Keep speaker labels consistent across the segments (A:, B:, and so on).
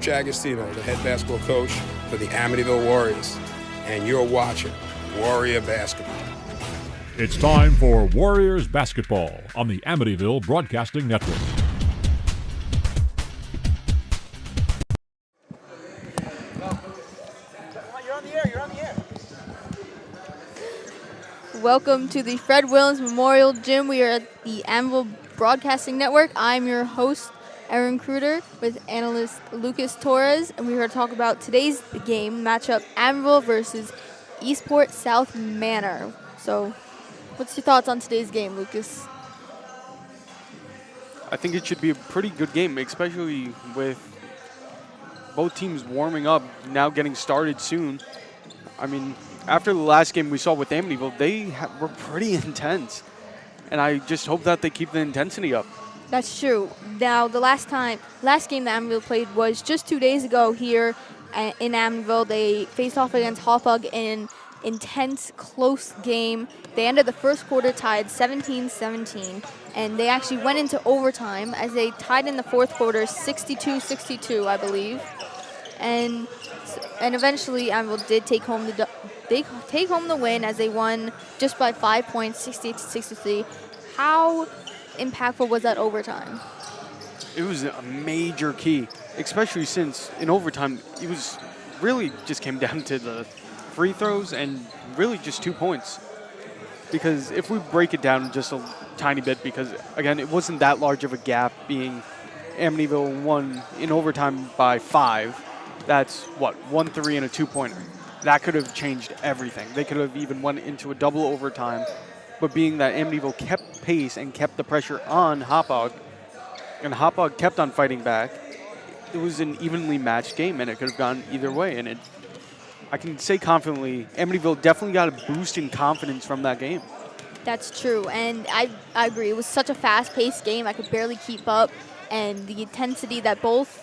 A: Coach Agostino, the head basketball coach for the Amityville Warriors, and you're watching Warrior Basketball.
B: It's time for Warriors Basketball on the Amityville Broadcasting Network.
C: You're on the air.
D: Welcome to the Fred Williams Memorial Gym. We are at the Amityville Broadcasting Network. I'm your host, Aaron Kruder, with analyst Lucas Torres, and we're here to talk about today's game matchup, Amityville versus Eastport Southmanor. So, what's your thoughts on today's game, Lucas?
C: I think it should be a pretty good game, especially with both teams warming up, now getting started soon. I mean, after the last game we saw with Amityville, they were pretty intense, and I just hope that they keep the intensity up.
D: That's true. Now, the last game that Amityville played was just 2 days ago here in Amityville. They faced off against Hauppauge in an intense, close game. They ended the first quarter tied 17-17, and they actually went into overtime as they tied in the fourth quarter 62-62, I believe. And eventually, Amityville did take home the win as they won just by 5 points, 68-63. How impactful was that overtime?
C: It was a major key, especially since in overtime it was really just came down to the free throws and really just 2 points. Because if we break it down just a tiny bit, because again it wasn't that large of a gap, being Amityville won in overtime by 5. That's what, 1 3 and a 2-pointer. That could have changed everything. They could have even went into a double overtime. But being that Amityville kept pace and kept the pressure on Hauppauge, and Hauppauge kept on fighting back, it was an evenly matched game, and it could have gone either way. And I can say confidently, Amityville definitely got a boost in confidence from that game.
D: That's true, and I agree. It was such a fast-paced game. I could barely keep up, and the intensity that both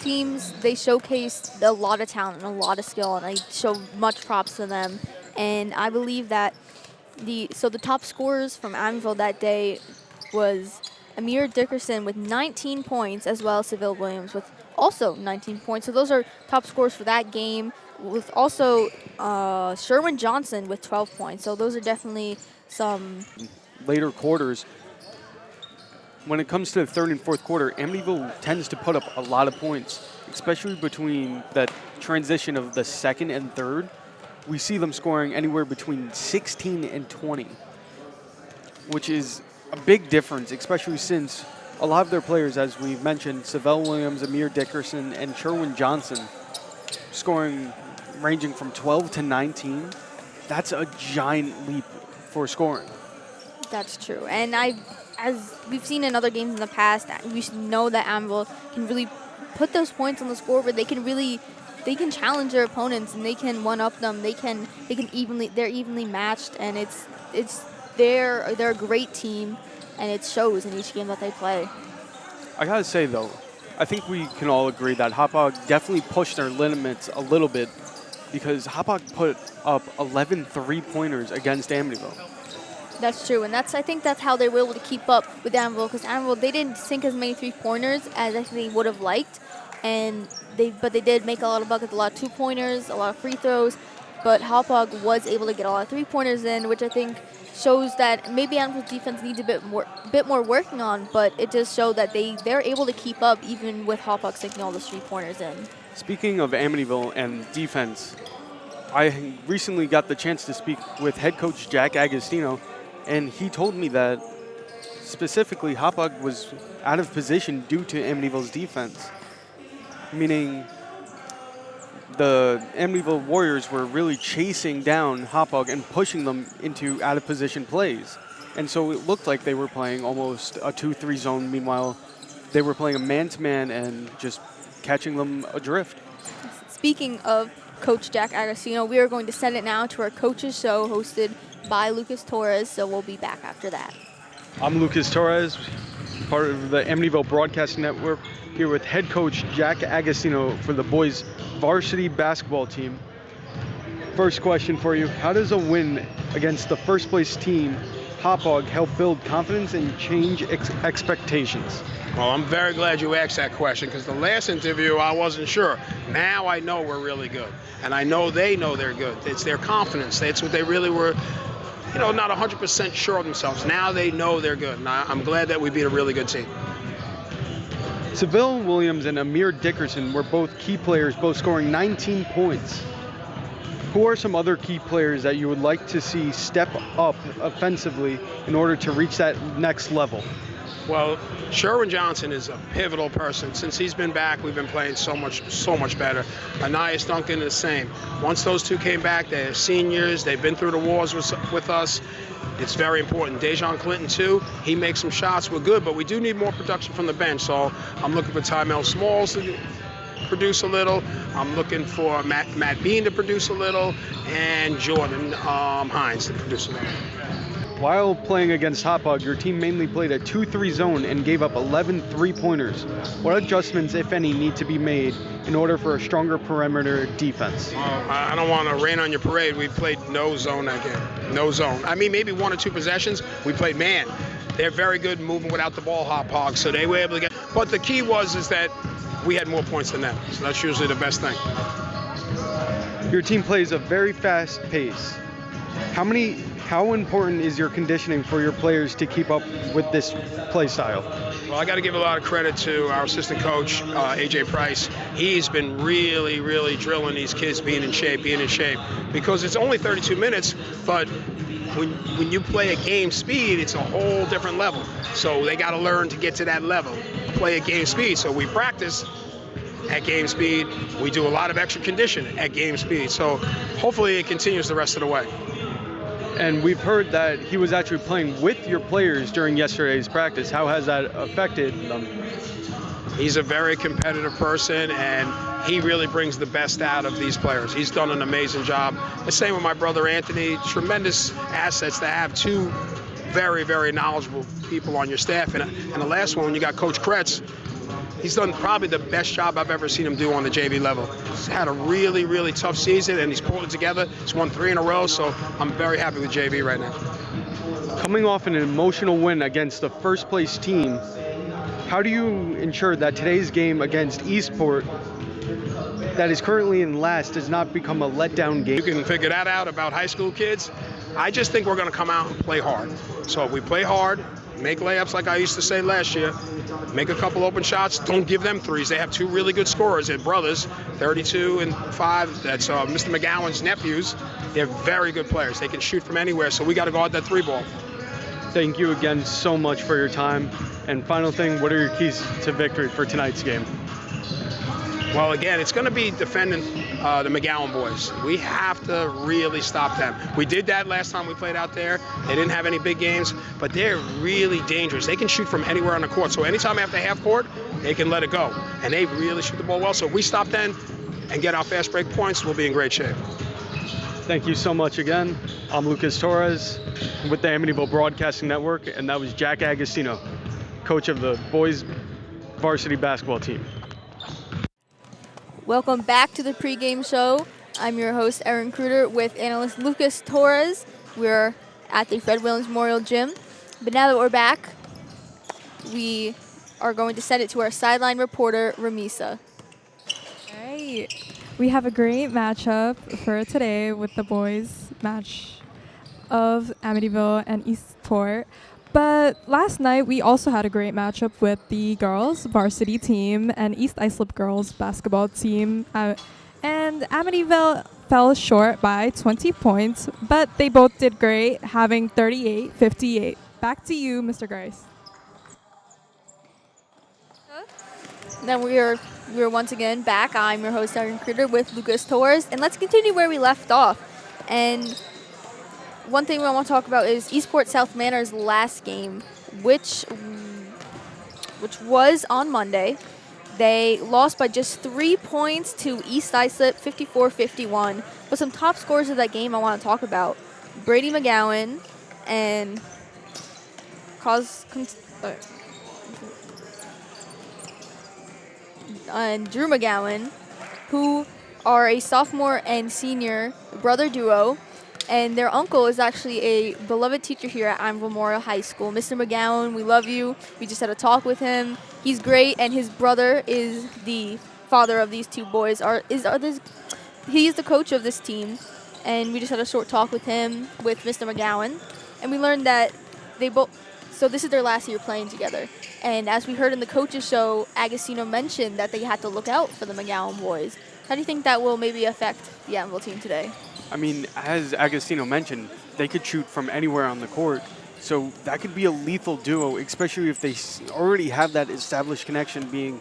D: teams, they showcased a lot of talent and a lot of skill, and I show much props to them. And I believe that the top scorers from Amityville that day was Amir Dickerson with 19 points, as well as Seville Williams with also 19 points. So those are top scorers for that game, with also Sherwin Johnson with 12 points. So those are definitely some
C: later quarters. When it comes to the third and fourth quarter, Amityville tends to put up a lot of points, especially between that transition of the second and third. We see them scoring anywhere between 16 and 20, which is a big difference, especially since a lot of their players, as we've mentioned, Seville Williams, Amir Dickerson, and Sherwin Johnson, scoring ranging from 12 to 19. That's a giant leap for scoring.
D: That's true. And as we've seen in other games in the past, we should know that Amityville can really put those points on the scoreboard. They can challenge their opponents, and they can one-up them. They're evenly matched, and they're a great team, and it shows in each game that they play.
C: I gotta say though, I think we can all agree that Hauppauge definitely pushed their limits a little bit, because Hauppauge put up 11 3-pointers against Amityville.
D: That's true, and I think that's how they were able to keep up with Amityville, because Amityville, they didn't sink as many 3-pointers as I think they would have liked, but they did make a lot of buckets, a lot of 2-pointers, a lot of free throws, but Hauppauge was able to get a lot of 3-pointers in, which I think shows that maybe Amityville's defense needs a bit more working on, but it does show that they're able to keep up even with Hauppauge sinking all those 3-pointers in.
C: Speaking of Amityville and defense, I recently got the chance to speak with head coach Jack Agostino, and he told me that specifically Hauppauge was out of position due to Amityville's defense, meaning the Amityville Warriors were really chasing down Hauppauge and pushing them into out-of-position plays. And so it looked like they were playing almost a 2-3 zone. Meanwhile, they were playing a man-to-man and just catching them adrift.
D: Speaking of Coach Jack Agostino, we are going to send it now to our Coaches Show hosted by Lucas Torres, so we'll be back after that.
C: I'm Lucas Torres, part of the Amityville Broadcasting Network, here with head coach Jack Agostino for the boys varsity basketball team. First question for you, how does a win against the first place team Hauppauge help build confidence and change expectations?
A: Well, I'm very glad you asked that question because the last interview I wasn't sure. Now I know we're really good. And I know they know they're good. It's their confidence. That's what they really were, not 100% sure of themselves. Now they know they're good. And I'm glad that we beat a really good team.
C: Seville Williams and Amir Dickerson were both key players, both scoring 19 points. Who are some other key players that you would like to see step up offensively in order to reach that next level?
A: Well, Sherwin Johnson is a pivotal person. Since he's been back, we've been playing so much better. Anais Duncan the same. Once those two came back, they're seniors. They've been through the wars with us. It's very important. Dejon Clinton, too. He makes some shots. We're good, but we do need more production from the bench. So I'm looking for Tymel Smalls to produce a little. I'm looking for Matt Bean to produce a little, and Jordan Hines to produce a little.
C: While playing against Hauppauge, your team mainly played a 2-3 zone and gave up 11 three-pointers. What adjustments, if any, need to be made in order for a stronger perimeter defense?
A: I don't want to rain on your parade. We played no zone that game. No zone. I mean, maybe 1 or 2 possessions. We played man. They're very good moving without the ball, Hauppauge, so they were able to get. But the key is that we had more points than them. So that's usually the best thing.
C: Your team plays a very fast pace. How important is your conditioning for your players to keep up with this play style?
A: Well, I got to give a lot of credit to our assistant coach, AJ Price. He's been really, really drilling these kids being in shape, because it's only 32 minutes, but when you play at game speed, it's a whole different level. So they got to learn to get to that level, play at game speed. So we practice at game speed. We do a lot of extra conditioning at game speed. So hopefully it continues the rest of the way.
C: And we've heard that he was actually playing with your players during yesterday's practice. How has that affected them?
A: He's a very competitive person, and he really brings the best out of these players. He's done an amazing job. The same with my brother Anthony. Tremendous assets to have 2 very, very knowledgeable people on your staff. And the last one, when you got Coach Kretz, he's done probably the best job I've ever seen him do on the JV level. He's had a really, really tough season, and he's pulled it together. He's won 3 in a row, so I'm very happy with JV right now.
C: Coming off an emotional win against the first-place team, how do you ensure that today's game against Eastport, that is currently in last, does not become a letdown game?
A: You can figure that out about high school kids. I just think we're going to come out and play hard. So if we play hard, make layups like I used to say last year, make a couple open shots, don't give them threes. They have 2 really good scorers. They're brothers, 32 and 5. That's Mr. McGowan's nephews. They're very good players. They can shoot from anywhere, so we got to guard that 3-ball.
C: Thank you again so much for your time. And final thing, what are your keys to victory for tonight's game?
A: Well, again, it's going to be defending the McGowan boys. We have to really stop them. We did that last time we played out there. They didn't have any big games, but they're really dangerous. They can shoot from anywhere on the court. So anytime after half court, they can let it go. And they really shoot the ball well. So if we stop them and get our fast break points, we'll be in great shape.
C: Thank you so much again. I'm Lucas Torres with the Amityville Broadcasting Network, and that was Jack Agostino, coach of the boys varsity basketball team.
D: Welcome back to the pregame show. I'm your host, Erin Kruder, with analyst Lucas Torres. We're at the Fred Williams Memorial Gym. But now that we're back, we are going to send it to our sideline reporter, Ramisa.
E: All right. We have a great matchup for today with the boys match of Amityville and Eastport. But last night, we also had a great matchup with the girls varsity team and East Islip girls basketball team. And Amityville fell short by 20 points, but they both did great, having 38-58. Back to you, Mr. Grice.
D: Then we're once again back. I'm your host, Erin Kruder, with Lucas Torres. And let's continue where we left off. And one thing we want to talk about is Eastport Southmanor's last game, which was on Monday. They lost by just 3 points to East Islip, 54-51. But some top scorers of that game I want to talk about: Brady McGowan and Drew McGowan, who are a sophomore and senior brother duo. And their uncle is actually a beloved teacher here at Amityville Memorial High School. Mr. McGowan, we love you. We just had a talk with him. He's great, and his brother is the father of these two boys. He's the coach of this team, and we just had a short talk with him, with Mr. McGowan, and we learned that so this is their last year playing together. And as we heard in the coaches show, Agostino mentioned that they had to look out for the McGowan boys. How do you think that will maybe affect the Amityville team today?
C: I mean, as Agostino mentioned, they could shoot from anywhere on the court. So that could be a lethal duo, especially if they already have that established connection being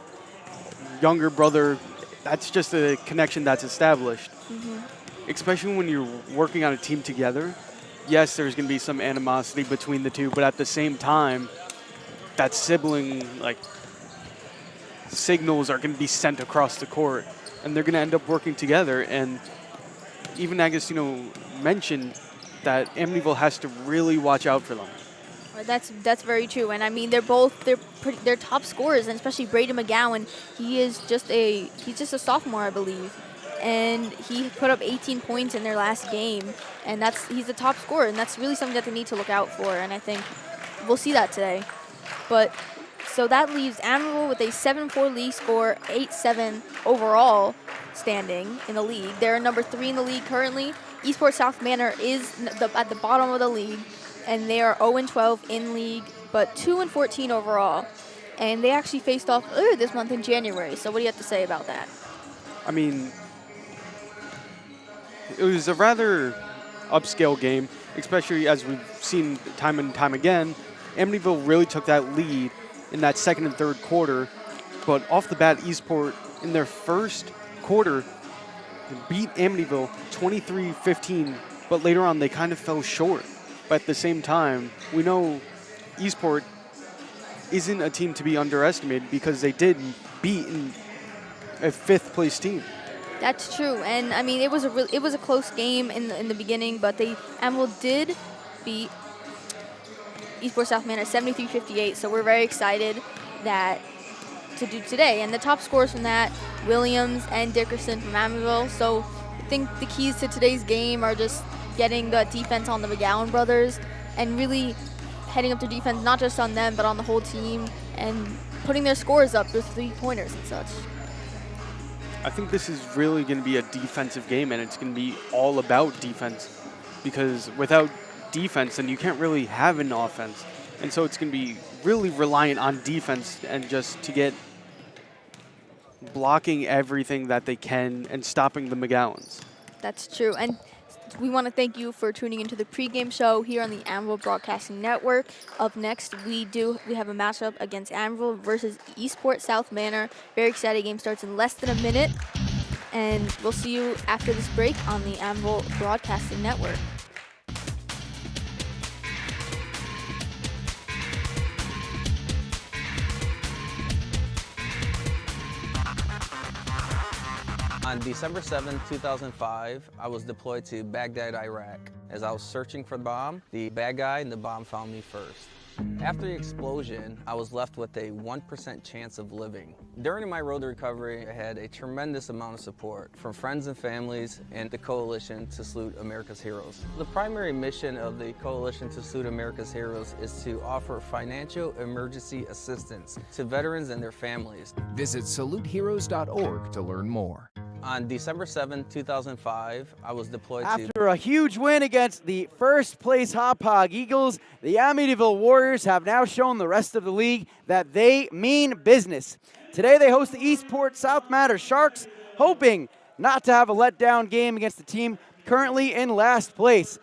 C: younger brother. That's just a connection that's established. Especially when you're working on a team together. Yes, there's going to be some animosity between the two, but at the same time, that sibling signals are going to be sent across the court, and they're going to end up working together. And even Agostino mentioned that Amityville has to really watch out for them.
D: That's very true, and I mean they're top scorers, and especially Braden McGowan. He's just a sophomore, I believe, and he put up 18 points in their last game, and he's the top scorer, and that's really something that they need to look out for, and I think we'll see that today. But so that leaves Amityville with a 7-4 league score, 8-7 overall standing in the league. They're number 3 in the league currently. Eastport Southmanor is at the bottom of the league, and they are 0-12 in league, but 2-14 overall. And they actually faced off this month in January. So what do you have to say about that?
C: I mean, it was a rather upscale game, especially as we've seen time and time again. Amityville really took that lead in that second and third quarter, but off the bat, Eastport in their first quarter beat Amityville 23-15, but later on they kind of fell short. But at the same time, we know Eastport isn't a team to be underestimated because they did beat a fifth-place team.
D: That's true, and I mean it was a close game in the beginning, but Amityville did beat Eastport Southmanor 73-58. So we're very excited to do today. And the top scorers from that, Williams and Dickerson from Amityville. So I think the keys to today's game are just getting the defense on the McGowan brothers and really heading up to defense, not just on them, but on the whole team, and putting their scores up with 3-pointers and such.
C: I think this is really going to be a defensive game, and it's going to be all about defense, because without defense, then you can't really have an offense. And so it's going to be really reliant on defense and just to get blocking everything that they can and stopping the McGowans.
D: That's true. And we want to thank you for tuning into the pregame show here on the Amityville Broadcasting Network. Up next, we have a matchup against Amityville versus Eastport Southmanor. Very exciting game, starts in less than a minute. And we'll see you after this break on the Amityville Broadcasting Network.
F: On December 7, 2005, I was deployed to Baghdad, Iraq. As I was searching for the bomb, the bad guy and the bomb found me first. After the explosion, I was left with a 1% chance of living. During my road to recovery, I had a tremendous amount of support from friends and families and the Coalition to Salute America's Heroes. The primary mission of the Coalition to Salute America's Heroes is to offer financial emergency assistance to veterans and their families.
G: Visit saluteheroes.org to learn more.
F: On December 7, 2005, I was deployed
H: After a huge win against the first-place Hauppauge Eagles, the Amityville Warriors have now shown the rest of the league that they mean business. Today they host the Eastport Southmanor Sharks, hoping not to have a letdown game against the team currently in last place.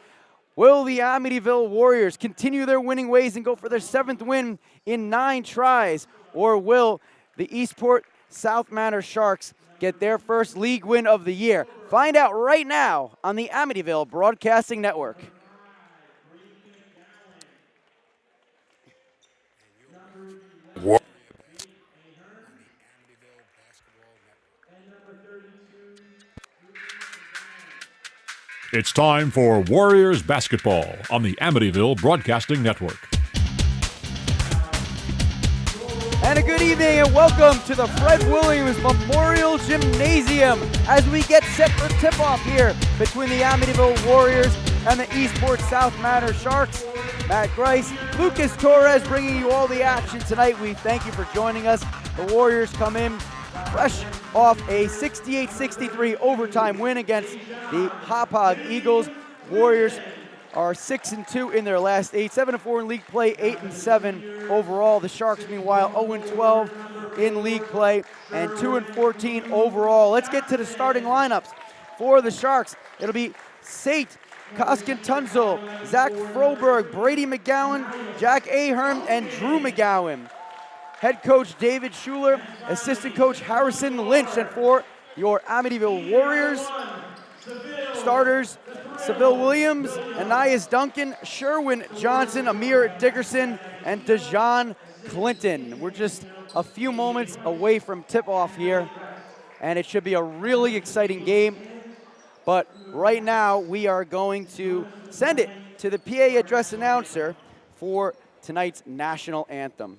H: Will the Amityville Warriors continue their winning ways and go for their 7th win in 9 tries, or will the Eastport Southmanor Sharks get their first league win of the year? Find out right now on the Amityville Broadcasting Network.
B: It's time for Warriors basketball on the Amityville Broadcasting Network.
H: And a good evening and welcome to the Fred Williams Memorial Gymnasium as we get set for tip-off here between the Amityville Warriors and the Eastport Southmanor Sharks. Matt Grice, Lucas Torres bringing you all the action tonight. We thank you for joining us. The Warriors come in fresh off a 68-63 overtime win against the Hauppauge Eagles. Warriors are 6-2 in their last 8, 7-4 in league play, 8-7 overall. The Sharks, meanwhile, 0-12 in league play and 2-14 overall. Let's get to the starting lineups for the Sharks. It'll be Sate, Koskin Tunzel, Zach Froberg, Brady McGowan, Jack Ahern, and Drew McGowan. Head coach David Schuler, assistant coach Harrison Lynch, and for your Amityville Warriors, starters Seville Williams, Anais Duncan, Sherwin Johnson, Amir Dickerson, and Dejan Clinton. We're just a few moments away from tip-off here, and it should be a really exciting game. But right now, we are going to send it to the PA address announcer for tonight's national anthem.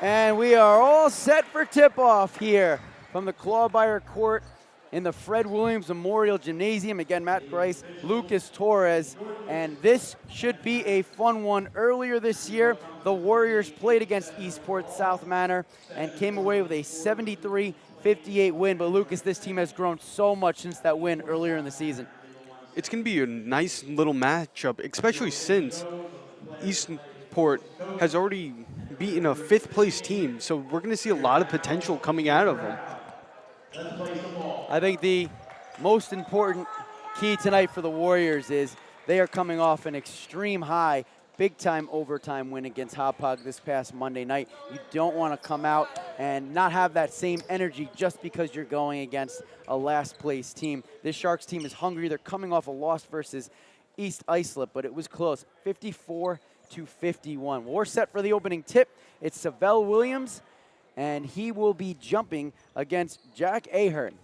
H: And we are all set for tip-off here from the Clawbuyer Court in the Fred Williams Memorial Gymnasium. Again, Matt Grice, Lucas Torres, and this should be a fun one. Earlier this year, the Warriors played against Eastport Southmanor and came away with a 73-58 win. But Lucas, this team has grown so much since that win earlier in the season.
C: It's going to be a nice little matchup, especially since Eastport has already beaten a fifth-place team. So we're going to see a lot of potential coming out of them.
H: I think the most important key tonight for the Warriors is they are coming off an extreme high, big-time overtime win against Hauppauge this past Monday night. You don't want to come out and not have that same energy just because you're going against a last-place team. This Sharks team is hungry. They're coming off a loss versus East Islip, but it was close, 54-51. We're set for the opening tip. It's Seville Williams, and he will be jumping against Jack Ahern.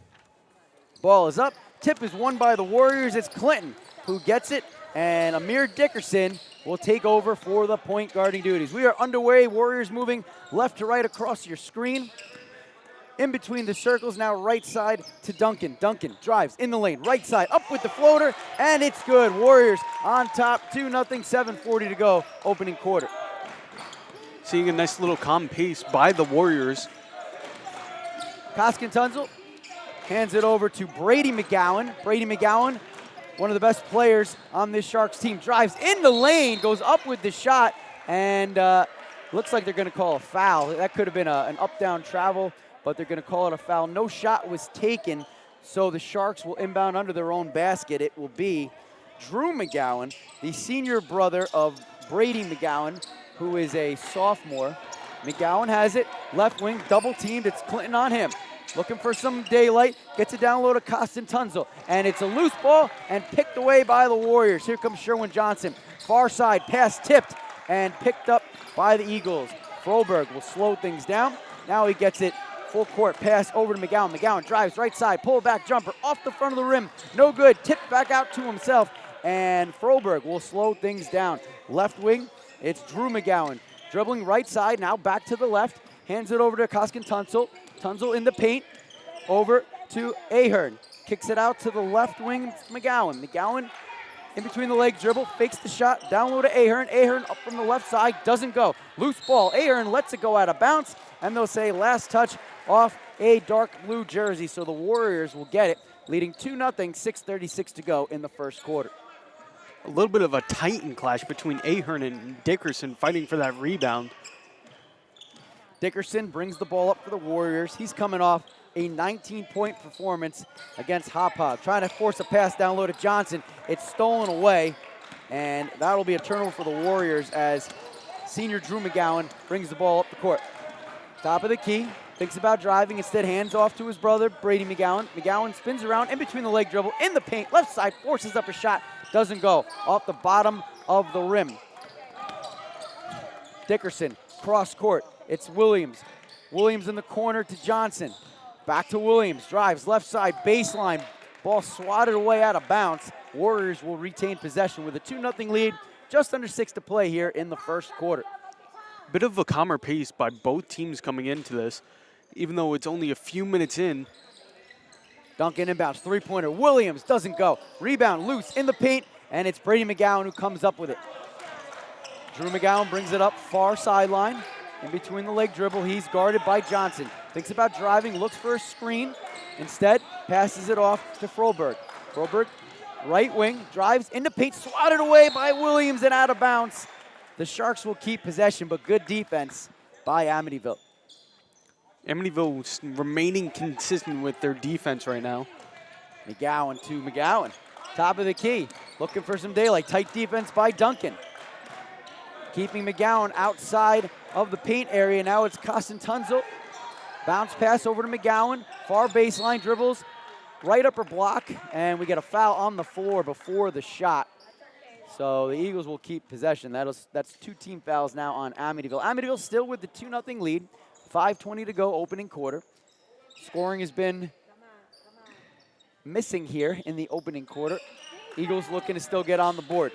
H: Ball is up. Tip is won by the Warriors. It's Clinton who gets it, and Amir Dickerson will take over for the point guarding duties. We are underway. Warriors moving left to right across your screen. In between the circles, now right side to Duncan. Duncan drives in the lane, right side, up with the floater, and it's good. Warriors on top, 2-0, 7:40 to go, opening quarter.
C: Seeing a nice little calm pace by the Warriors.
H: Koskin Tunzel hands it over to Brady McGowan. Brady McGowan, one of the best players on this Sharks team, drives in the lane, goes up with the shot, and looks like they're going to call a foul. That could have been an up-down travel, but they're going to call it a foul. No shot was taken, so the Sharks will inbound under their own basket. It will be Drew McGowan, the senior brother of Brady McGowan, who is a sophomore. McGowan has it, left wing, double teamed. It's Clinton on him. Looking for some daylight, gets it down low to Kostin Tunzel, and it's a loose ball and picked away by the Warriors. Here comes Sherwin Johnson. Far side, pass tipped and picked up by the Eagles. Froberg will slow things down. Now he gets it full court, pass over to McGowan. McGowan drives right side, pull back jumper off the front of the rim. No good, tipped back out to himself, and Froberg will slow things down. Left wing, it's Drew McGowan. Dribbling right side, now back to the left. Hands it over to Koskin Tunzel. Tunzel in the paint, over to Ahern. kicks it out to the left wing, it's McGowan. McGowan in between the leg dribble, fakes the shot, down low to Ahern. Ahern up from the left side, doesn't go. Loose ball, Ahern lets it go out of bounds, and they'll say last touch off a dark blue jersey, so the Warriors will get it, leading 2-0, 6:36 to go in the first quarter.
C: A little bit of a titan clash between Ahern and Dickerson fighting for that rebound.
H: Dickerson brings the ball up for the Warriors. He's coming off a 19-point performance against Hauppauge. Trying to force a pass down low to Johnson. It's stolen away, and that'll be a turnover for the Warriors as senior Drew McGowan brings the ball up the court. Top of the key, thinks about driving, instead hands off to his brother, Brady McGowan. McGowan spins around in between the leg dribble, in the paint, left side, forces up a shot, doesn't go, off the bottom of the rim. Dickerson, cross court, it's Williams. Williams in the corner to Johnson. Back to Williams, drives left side, baseline, ball swatted away out of bounds. Warriors will retain possession with a 2-0 lead, just under 6 to play here in the first quarter.
C: Bit of a calmer pace by both teams coming into this, even though it's only a few minutes in.
H: Duncan inbounds, three-pointer, Williams doesn't go. Rebound loose in the paint, and it's Brady McGowan who comes up with it. Drew McGowan brings it up far sideline. In between the leg dribble, he's guarded by Johnson. Thinks about driving, looks for a screen. Instead, passes it off to Froberg. Froberg, right wing, drives into paint, swatted away by Williams and out of bounds. The Sharks will keep possession, but good defense by Amityville.
C: Amityville remaining consistent with their defense right now.
H: McGowan to McGowan. Top of the key, looking for some daylight. Tight defense by Duncan. Keeping McGowan outside of the paint area. Now it's Costantunzo. Bounce pass over to McGowan. Far baseline dribbles. Right upper block. And we get a foul on the floor before the shot. So the Eagles will keep possession. That's 2 team fouls now on Amityville. Amityville still with the 2-0 lead. 5:20 to go, opening quarter. Scoring has been missing here in the opening quarter. Eagles looking to still get on the board.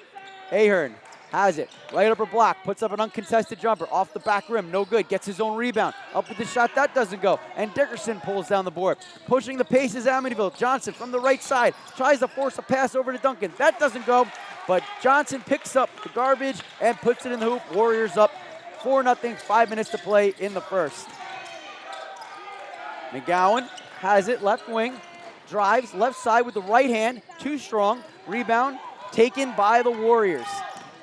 H: Ahern has it, right upper block, puts up an uncontested jumper, off the back rim, no good, gets his own rebound, up with the shot, that doesn't go, and Dickerson pulls down the board. Pushing the pace is Amityville. Johnson from the right side, tries to force a pass over to Duncan, that doesn't go, but Johnson picks up the garbage and puts it in the hoop. Warriors up 4-0, 5 minutes to play in the first. McGowan has it, left wing, drives, left side with the right hand, too strong, rebound, taken by the Warriors.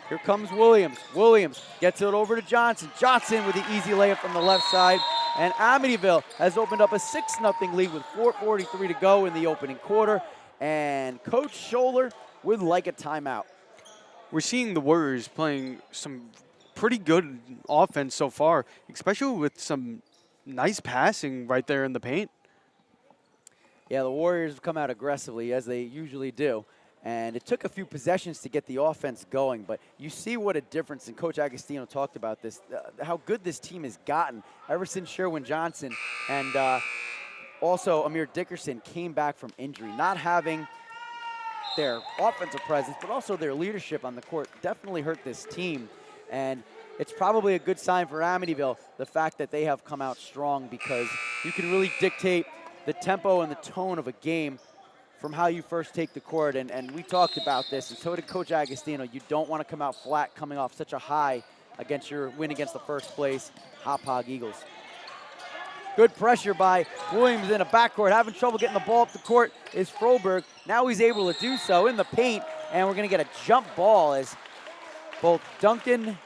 H: Here comes Williams. Williams gets it over to Johnson. Johnson with the easy layup from the left side. And Amityville has opened up a 6-0 lead with 4:43 to go in the opening quarter. And Coach Scholler would like a timeout.
C: We're seeing the Warriors playing some pretty good offense so far, especially with some nice passing right there in the paint.
H: Yeah, the Warriors have come out aggressively, as they usually do. And it took a few possessions to get the offense going, but you see what a difference, and Coach Agostino talked about this, how good this team has gotten ever since Sherwin Johnson and also Amir Dickerson came back from injury. Not having their offensive presence, but also their leadership on the court definitely hurt this team. And it's probably a good sign for Amityville, the fact that they have come out strong, because you can really dictate the tempo and the tone of a game from how you first take the court, and we talked about this, and so did Coach Agostino. You don't want to come out flat coming off such a high against your win against the first place Hauppauge Eagles. Good pressure by Williams in a backcourt. Having trouble getting the ball up the court is Froberg. Now he's able to do so in the paint, and we're going to get a jump ball as both Duncan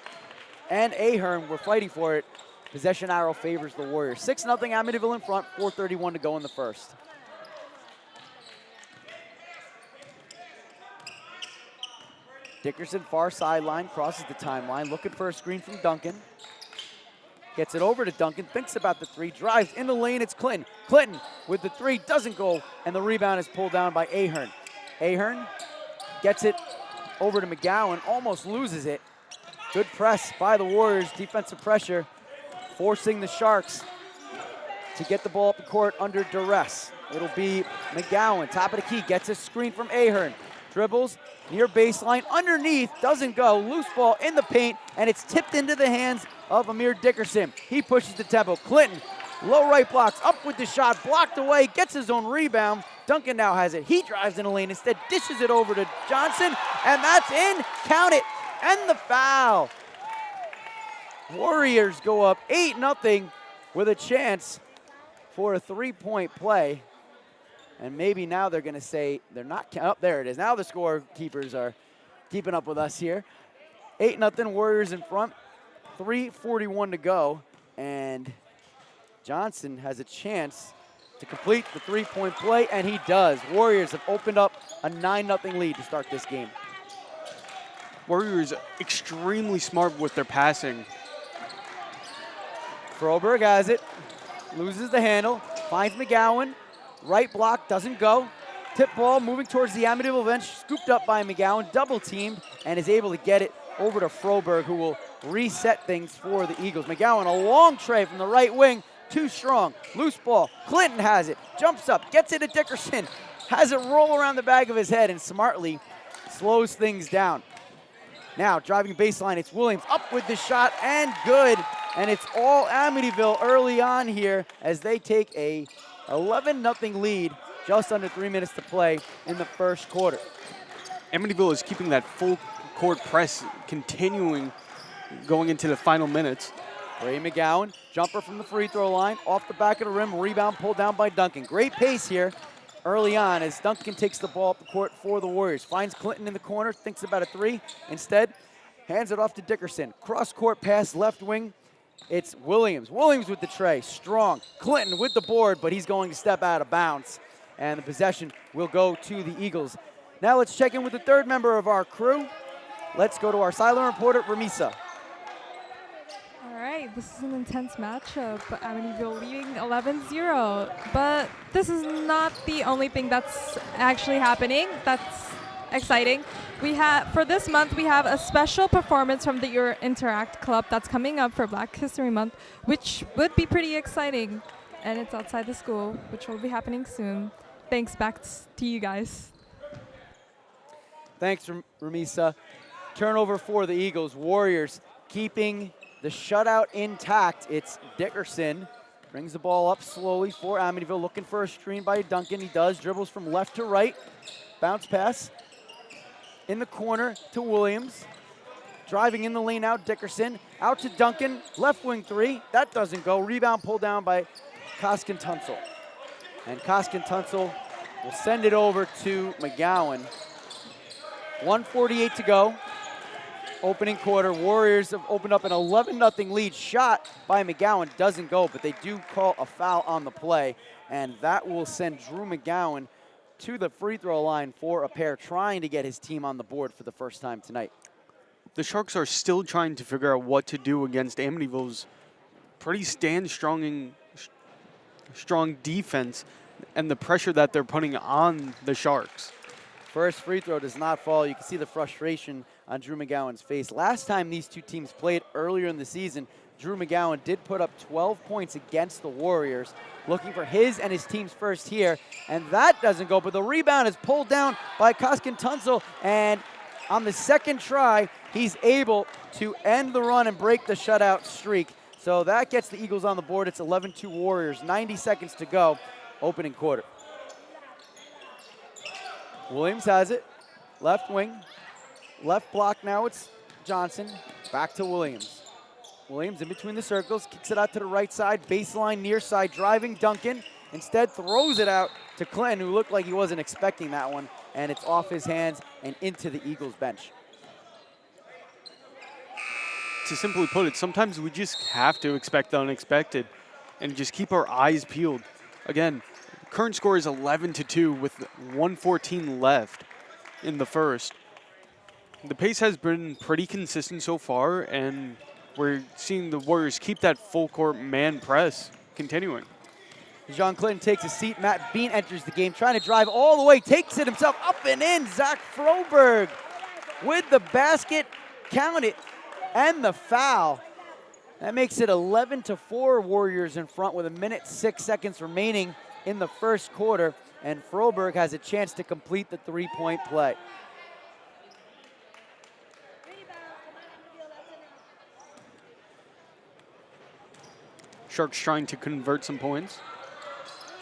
H: and Ahern were fighting for it. Possession arrow favors the Warriors. 6-0 Amityville in front, 4:31 to go in the first. Dickerson, far sideline, crosses the timeline, looking for a screen from Duncan. Gets it over to Duncan, thinks about the three, drives in the lane, it's Clinton. Clinton with the three, doesn't go, and the rebound is pulled down by Ahern. Ahern gets it over to McGowan, almost loses it. Good press by the Warriors, defensive pressure, forcing the Sharks to get the ball up the court under duress. It'll be McGowan, top of the key, gets a screen from Ahern. Dribbles, near baseline, underneath, doesn't go. Loose ball in the paint, and it's tipped into the hands of Amir Dickerson. He pushes the tempo. Clinton, low right blocks, up with the shot, blocked away, gets his own rebound, Duncan now has it. He drives in the lane. Instead, dishes it over to Johnson, and that's in. Count it. And the foul. Warriors go up 8-0 with a chance for a three-point play. And maybe now they're going to say they're not. Oh, there it is. Now the scorekeepers are keeping up with us here. 8-0 Warriors in front. 3:41 to go. And Johnson has a chance to complete the three-point play, and he does. Warriors have opened up a 9-0 lead to start this game.
C: Warriors extremely smart with their passing.
H: Froberg has it, loses the handle, finds McGowan. Right block doesn't go. Tip ball moving towards the Amityville bench, scooped up by McGowan, double teamed, and is able to get it over to Froberg, who will reset things for the Eagles. McGowan, a long tray from the right wing, too strong. Loose ball. Clinton has it, jumps up, gets it to Dickerson, has it roll around the back of his head, and smartly slows things down. Now driving baseline, it's Williams up with the shot, and good. And it's all Amityville early on here as they take a 11-0 lead, just under 3 minutes to play in the first quarter.
C: Amityville is keeping that full court press continuing going into the final minutes.
H: Ray McGowan, jumper from the free throw line, off the back of the rim, rebound pulled down by Duncan. Great pace here early on as Duncan takes the ball up the court for the Warriors. Finds Clinton in the corner, thinks about a three. Instead, hands it off to Dickerson. Cross-court pass, left wing. It's Williams. Williams with the tray, strong. Clinton with the board, but he's going to step out of bounds. And the possession will go to the Eagles. Now let's check in with the third member of our crew. Let's go to our sideline reporter, Ramisa.
E: All right, this is an intense matchup. Amityville leading 11-0. But this is not the only thing that's actually happening. That's exciting. For this month, we have a special performance from the Your Interact Club that's coming up for Black History Month, which would be pretty exciting. And it's outside the school, which will be happening soon. Thanks, back to you guys.
H: Thanks, Ramisa. Turnover for the Eagles. Warriors keeping the shutout intact. It's Dickerson. Brings the ball up slowly for Amityville, looking for a screen by Duncan. He does, dribbles from left to right. Bounce pass. In the corner to Williams. Driving in the lane out, Dickerson. Out to Duncan, left wing three. That doesn't go. Rebound pulled down by Koskin Tunsil. And Koskin Tunsil will send it over to McGowan. 1:48 to go. Opening quarter, Warriors have opened up an 11-0 lead. Shot by McGowan doesn't go, but they do call a foul on the play. And that will send Drew McGowan to the free throw line for a pair, trying to get his team on the board for the first time tonight.
C: The Sharks are still trying to figure out what to do against Amityville's pretty strong defense and the pressure that they're putting on the Sharks.
H: First free throw does not fall. You can see the frustration on Drew McGowan's face. Last time these two teams played earlier in the season, Drew McGowan did put up 12 points against the Warriors, looking for his and his team's first here, and that doesn't go, but the rebound is pulled down by Koskin Tunsil, and on the second try, he's able to end the run and break the shutout streak. So that gets the Eagles on the board. It's 11-2 Warriors, 90 seconds to go, opening quarter. Williams has it, left wing, left block now it's Johnson, back to Williams. Williams in between the circles, kicks it out to the right side, baseline, near side, driving Duncan. Instead throws it out to Clinton, who looked like he wasn't expecting that one, and it's off his hands and into the Eagles bench.
C: To simply put it, sometimes we just have to expect the unexpected and just keep our eyes peeled. Again, current score is 11-2 with 1:14 left in the first. The pace has been pretty consistent so far, and we're seeing the Warriors keep that full court man press continuing.
H: Jean Clinton takes a seat. Matt Bean enters the game, trying to drive all the way, takes it himself up and in. Zach Froberg with the basket, count it, and the foul. That makes it 11-4 Warriors in front with 1:06 remaining in the first quarter, and Froberg has a chance to complete the three-point play. Sharks
C: trying to convert some points.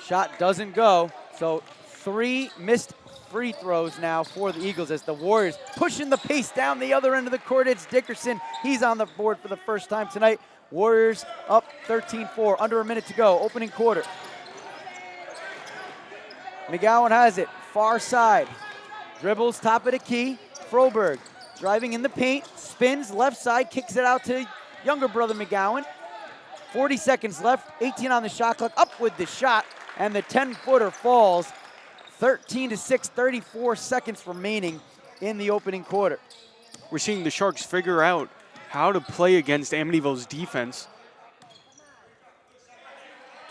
H: Shot doesn't go, so 3 missed free throws now for the Eagles as the Warriors pushing the pace down the other end of the court. It's Dickerson. He's on the board for the first time tonight. Warriors up 13-4, under a minute to go, opening quarter. McGowan has it, far side. Dribbles, top of the key. Froberg driving in the paint, spins, left side, kicks it out to younger brother McGowan. 40 seconds left, 18 on the shot clock, up with the shot, and the 10-footer falls. 13-6, 34 seconds remaining in the opening quarter.
C: We're seeing the Sharks figure out how to play against Amityville's defense.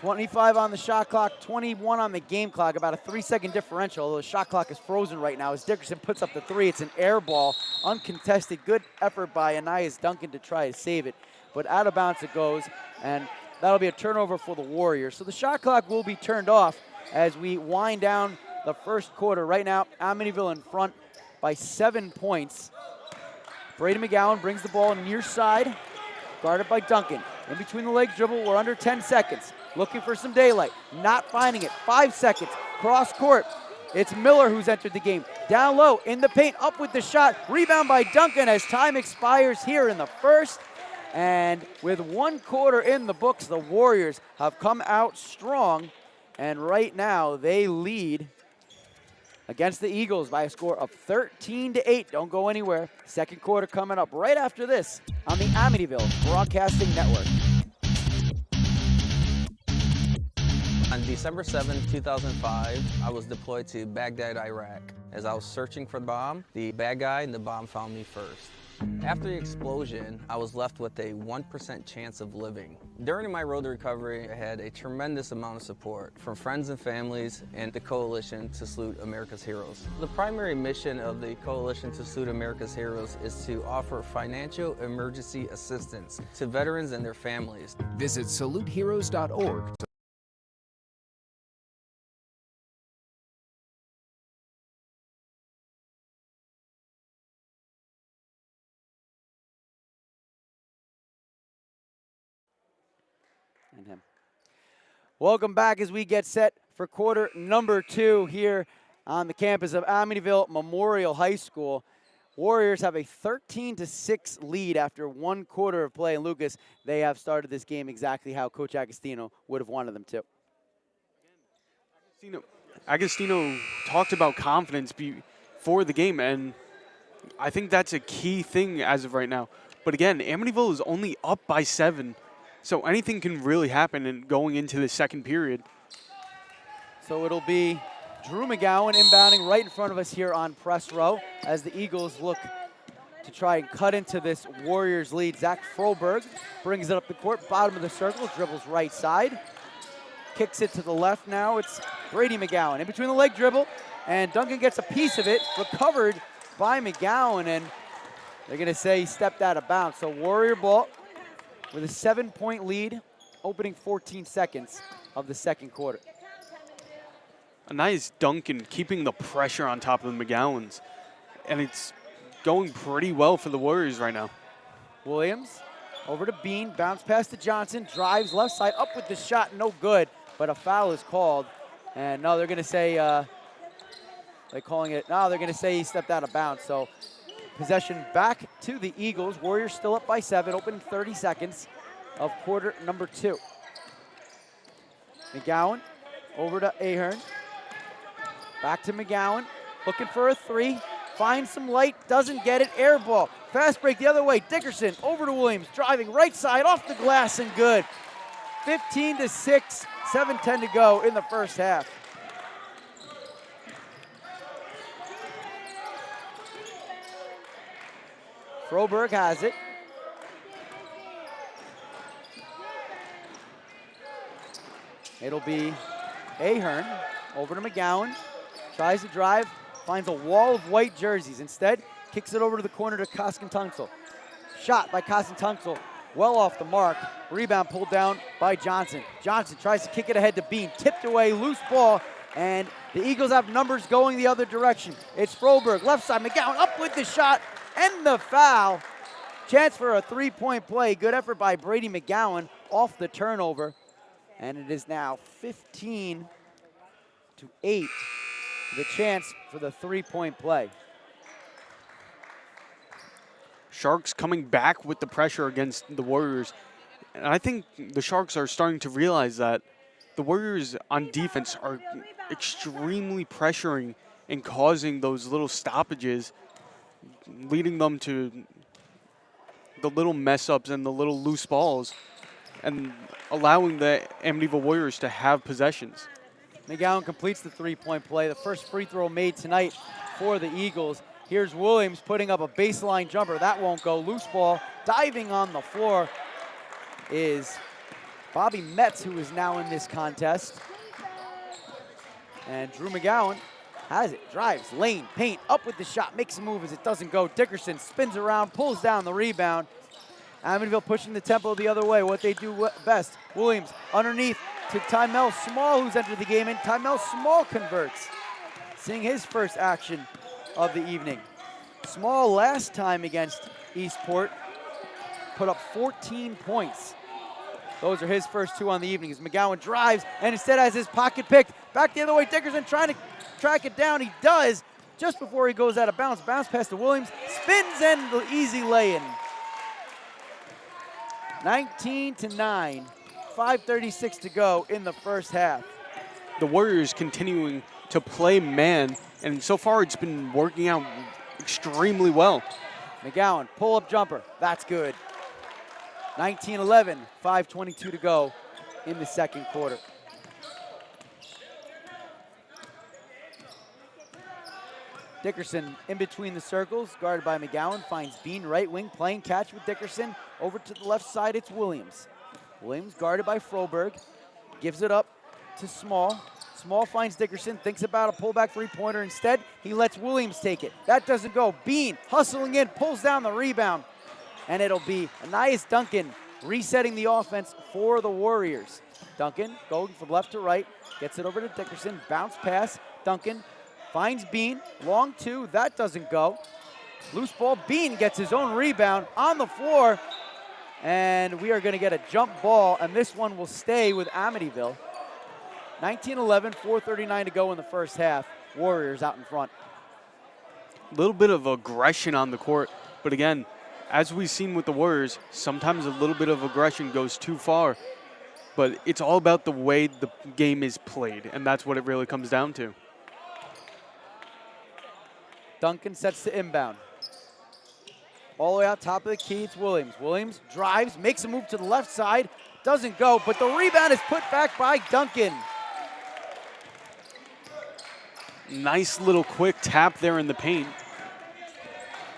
H: 25 on the shot clock, 21 on the game clock, about a 3-second differential, although the shot clock is frozen right now as Dickerson puts up the three. It's an air ball, uncontested. Good effort by Anais Duncan to try to save it, but out of bounds it goes, and that'll be a turnover for the Warriors. So the shot clock will be turned off as we wind down the first quarter. Right now, Amityville in front by 7 points. Brady McGowan brings the ball near side, guarded by Duncan. In between the legs dribble, we're under 10 seconds. Looking for some daylight, not finding it. 5 seconds, cross court. It's Miller who's entered the game. Down low, in the paint, up with the shot. Rebound by Duncan as time expires here in the first. And with 1 quarter in the books, the Warriors have come out strong. And right now, they lead against the Eagles by a score of 13-8. Don't go anywhere. Second quarter coming up right after this on the Amityville Broadcasting Network.
F: On December 7, 2005, I was deployed to Baghdad, Iraq. As I was searching for the bomb, the bad guy and the bomb found me first. After the explosion, I was left with a 1% chance of living. During my road to recovery, I had a tremendous amount of support from friends and families and the Coalition to Salute America's Heroes. The primary mission of the Coalition to Salute America's Heroes is to offer financial emergency assistance to veterans and their families.
G: Visit saluteheroes.org.
H: And him. Welcome back as we get set for quarter number 2 here on the campus of Amityville Memorial High School. Warriors have a 13-6 lead after 1 quarter of play. And Lucas, they have started this game exactly how Coach Agostino would have wanted them to.
C: Agostino talked about confidence before the game, and I think that's a key thing as of right now. But again, Amityville is only up by 7. So anything can really happen in going into the second period.
H: So it'll be Drew McGowan inbounding right in front of us here on press row as the Eagles look to try and cut into this Warriors lead. Zach Froberg brings it up the court, bottom of the circle, dribbles right side. Kicks it to the left now. It's Brady McGowan in between the leg dribble, and Duncan gets a piece of it, recovered by McGowan, and they're going to say he stepped out of bounds. So Warrior ball with a 7-point lead, opening 14 seconds of the second quarter.
C: A nice Duncan keeping the pressure on top of the McGowans. And it's going pretty well for the Warriors right now. Williams over to Bean, bounce pass to Johnson, drives left side, up with the shot, no good, but a foul is called. And no, they're going to say, they're going to say he stepped out of bounds. So possession back to the Eagles. Warriors still up by 7, opening 30 seconds of quarter number 2. McGowan over to Ahern. Back to McGowan, looking for a 3. Finds some light, doesn't get it, air ball. Fast break the other way, Dickerson over to Williams, driving right side, off the glass and good. 15-6, 7:10 to go in the first half. Froberg has it. It'll be Ahern over to McGowan. Tries to drive, finds a wall of white jerseys. Instead, kicks it over to the corner to Koskin-Tunxel. Shot by Koskin-Tunxel, well off the mark. Rebound pulled down by Johnson. Johnson tries to kick it ahead to Bean. Tipped away, loose ball, and the Eagles have numbers going the other direction. It's Froberg, left side, McGowan up with the shot and the foul. Chance for a 3-point play. Good effort by Brady McGowan off the turnover. And it is now 15-8
H: the chance for the three-point play.
C: Sharks coming back with the pressure against the Warriors. And I think the Sharks are starting to realize that the Warriors on defense are extremely pressuring and causing those little stoppages, leading them to the little mess-ups and the little loose balls, and allowing the Amityville Warriors to have possessions.
H: McGowan completes the three-point play, the first free throw made tonight for the Eagles. Here's Williams putting up a baseline jumper. That won't go. Loose ball. Diving on the floor is Bobby Metz, who is now in this contest. And Drew McGowan has it. Drives, lane, paint, up with the shot, makes a move as it doesn't go. Dickerson spins around, pulls down the rebound. Amityville pushing the tempo the other way, what they do best. Williams underneath to Tymel Small, who's entered the game, and Tymel Small converts, seeing his first action of the evening. Small last time against Eastport put up 14 points. Those are his first two on the evening as McGowan drives and instead has his pocket picked. Back the other way, Dickerson trying to track it down. He does just before he goes out of bounds. Bounce pass to Williams, spins and the easy lay-in. 19-9, 5:36 to go in the first half.
C: The Warriors continuing to play man, and so far it's been working out extremely well.
H: McGowan, pull-up jumper, that's good. 19-11, 5:22 to go in the second quarter. Dickerson in between the circles, guarded by McGowan, finds Bean right wing, playing catch with Dickerson. Over to the left side, it's Williams. Williams guarded by Froberg, gives it up to Small. Small finds Dickerson, thinks about a pullback three-pointer. Instead, he lets Williams take it. That doesn't go. Bean hustling in, pulls down the rebound. And it'll be Anais Duncan resetting the offense for the Warriors. Duncan going from left to right, gets it over to Dickerson, bounce pass. Duncan finds Bean, long two, that doesn't go. Loose ball, Bean gets his own rebound on the floor. And we are gonna get a jump ball, and this one will stay with Amityville. 19-11, 4:39 to go in the first half. Warriors out in front.
C: A little bit of aggression on the court, but again, as we've seen with the Warriors, sometimes a little bit of aggression goes too far, but it's all about the way the game is played, and that's what it really comes down to.
H: Duncan sets the inbound. All the way out top of the key, it's Williams. Williams drives, makes a move to the left side, doesn't go, but the rebound is put back by Duncan.
C: Nice little quick tap there in the paint.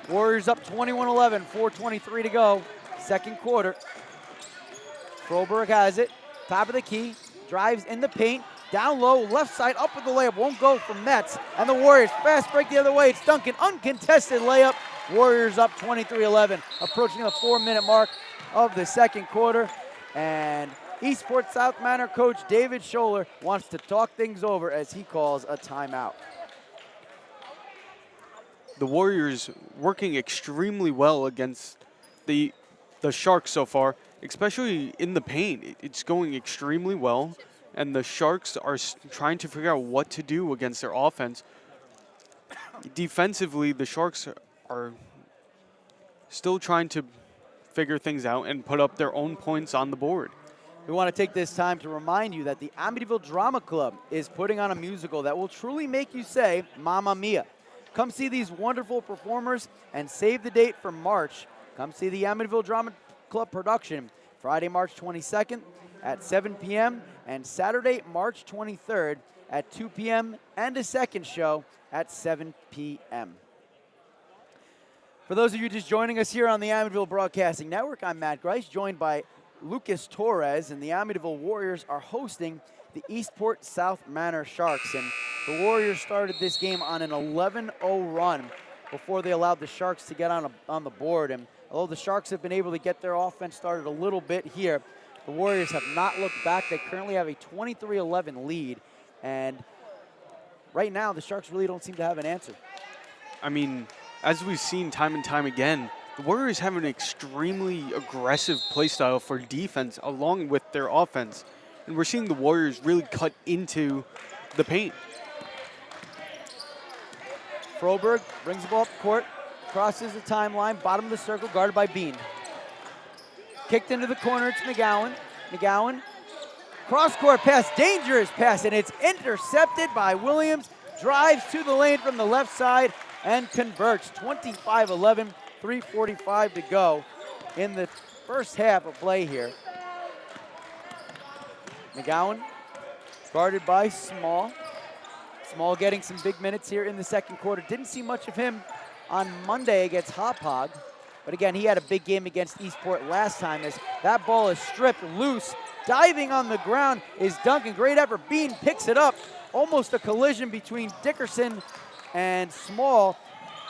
H: Warriors up 21-11, 4:23 to go, second quarter. Froberg has it, top of the key, drives in the paint, down low, left side, up with the layup, won't go from Metz. And the Warriors fast break the other way, it's Duncan, uncontested layup. Warriors up 23-11, approaching the 4-minute mark of the second quarter. And Eastport Southmanor coach David Scholler wants to talk things over as he calls a timeout.
C: The Warriors working extremely well against the Sharks so far, especially in the paint. It's going extremely well, and the Sharks are trying to figure out what to do against their offense. Defensively, the Sharks are still trying to figure things out and put up their own points on the board.
H: We want to take this time to remind you that the Amityville Drama Club is putting on a musical that will truly make you say, Mamma Mia. Come see these wonderful performers and save the date for March. Come see the Amityville Drama Club production Friday, March 22nd at 7 p.m. and Saturday, March 23rd at 2 p.m. and a second show at 7 p.m. For those of you just joining us here on the Amityville Broadcasting Network, I'm Matt Grice, joined by Lucas Torres, and the Amityville Warriors are hosting the Eastport Southmanor Sharks. And the Warriors started this game on an 11-0 run before they allowed the Sharks to get on the board. And although the Sharks have been able to get their offense started a little bit here, the Warriors have not looked back. They currently have a 23-11 lead. And right now, the Sharks really don't seem to have an answer.
C: I mean, as we've seen time and time again, the Warriors have an extremely aggressive play style for defense along with their offense. And we're seeing the Warriors really cut into the paint.
H: Froberg brings the ball up the court, crosses the timeline, bottom of the circle, guarded by Bean. Kicked into the corner, it's McGowan. McGowan, cross-court pass, dangerous pass, and it's intercepted by Williams. Drives to the lane from the left side and converts. 25-11, 3:45 to go in the first half of play here. McGowan, guarded by Small. Small getting some big minutes here in the second quarter. Didn't see much of him on Monday against Hauppauge. But again, he had a big game against Eastport last time as that ball is stripped loose. Diving on the ground is Duncan. Great effort. Bean picks it up. Almost a collision between Dickerson and Small.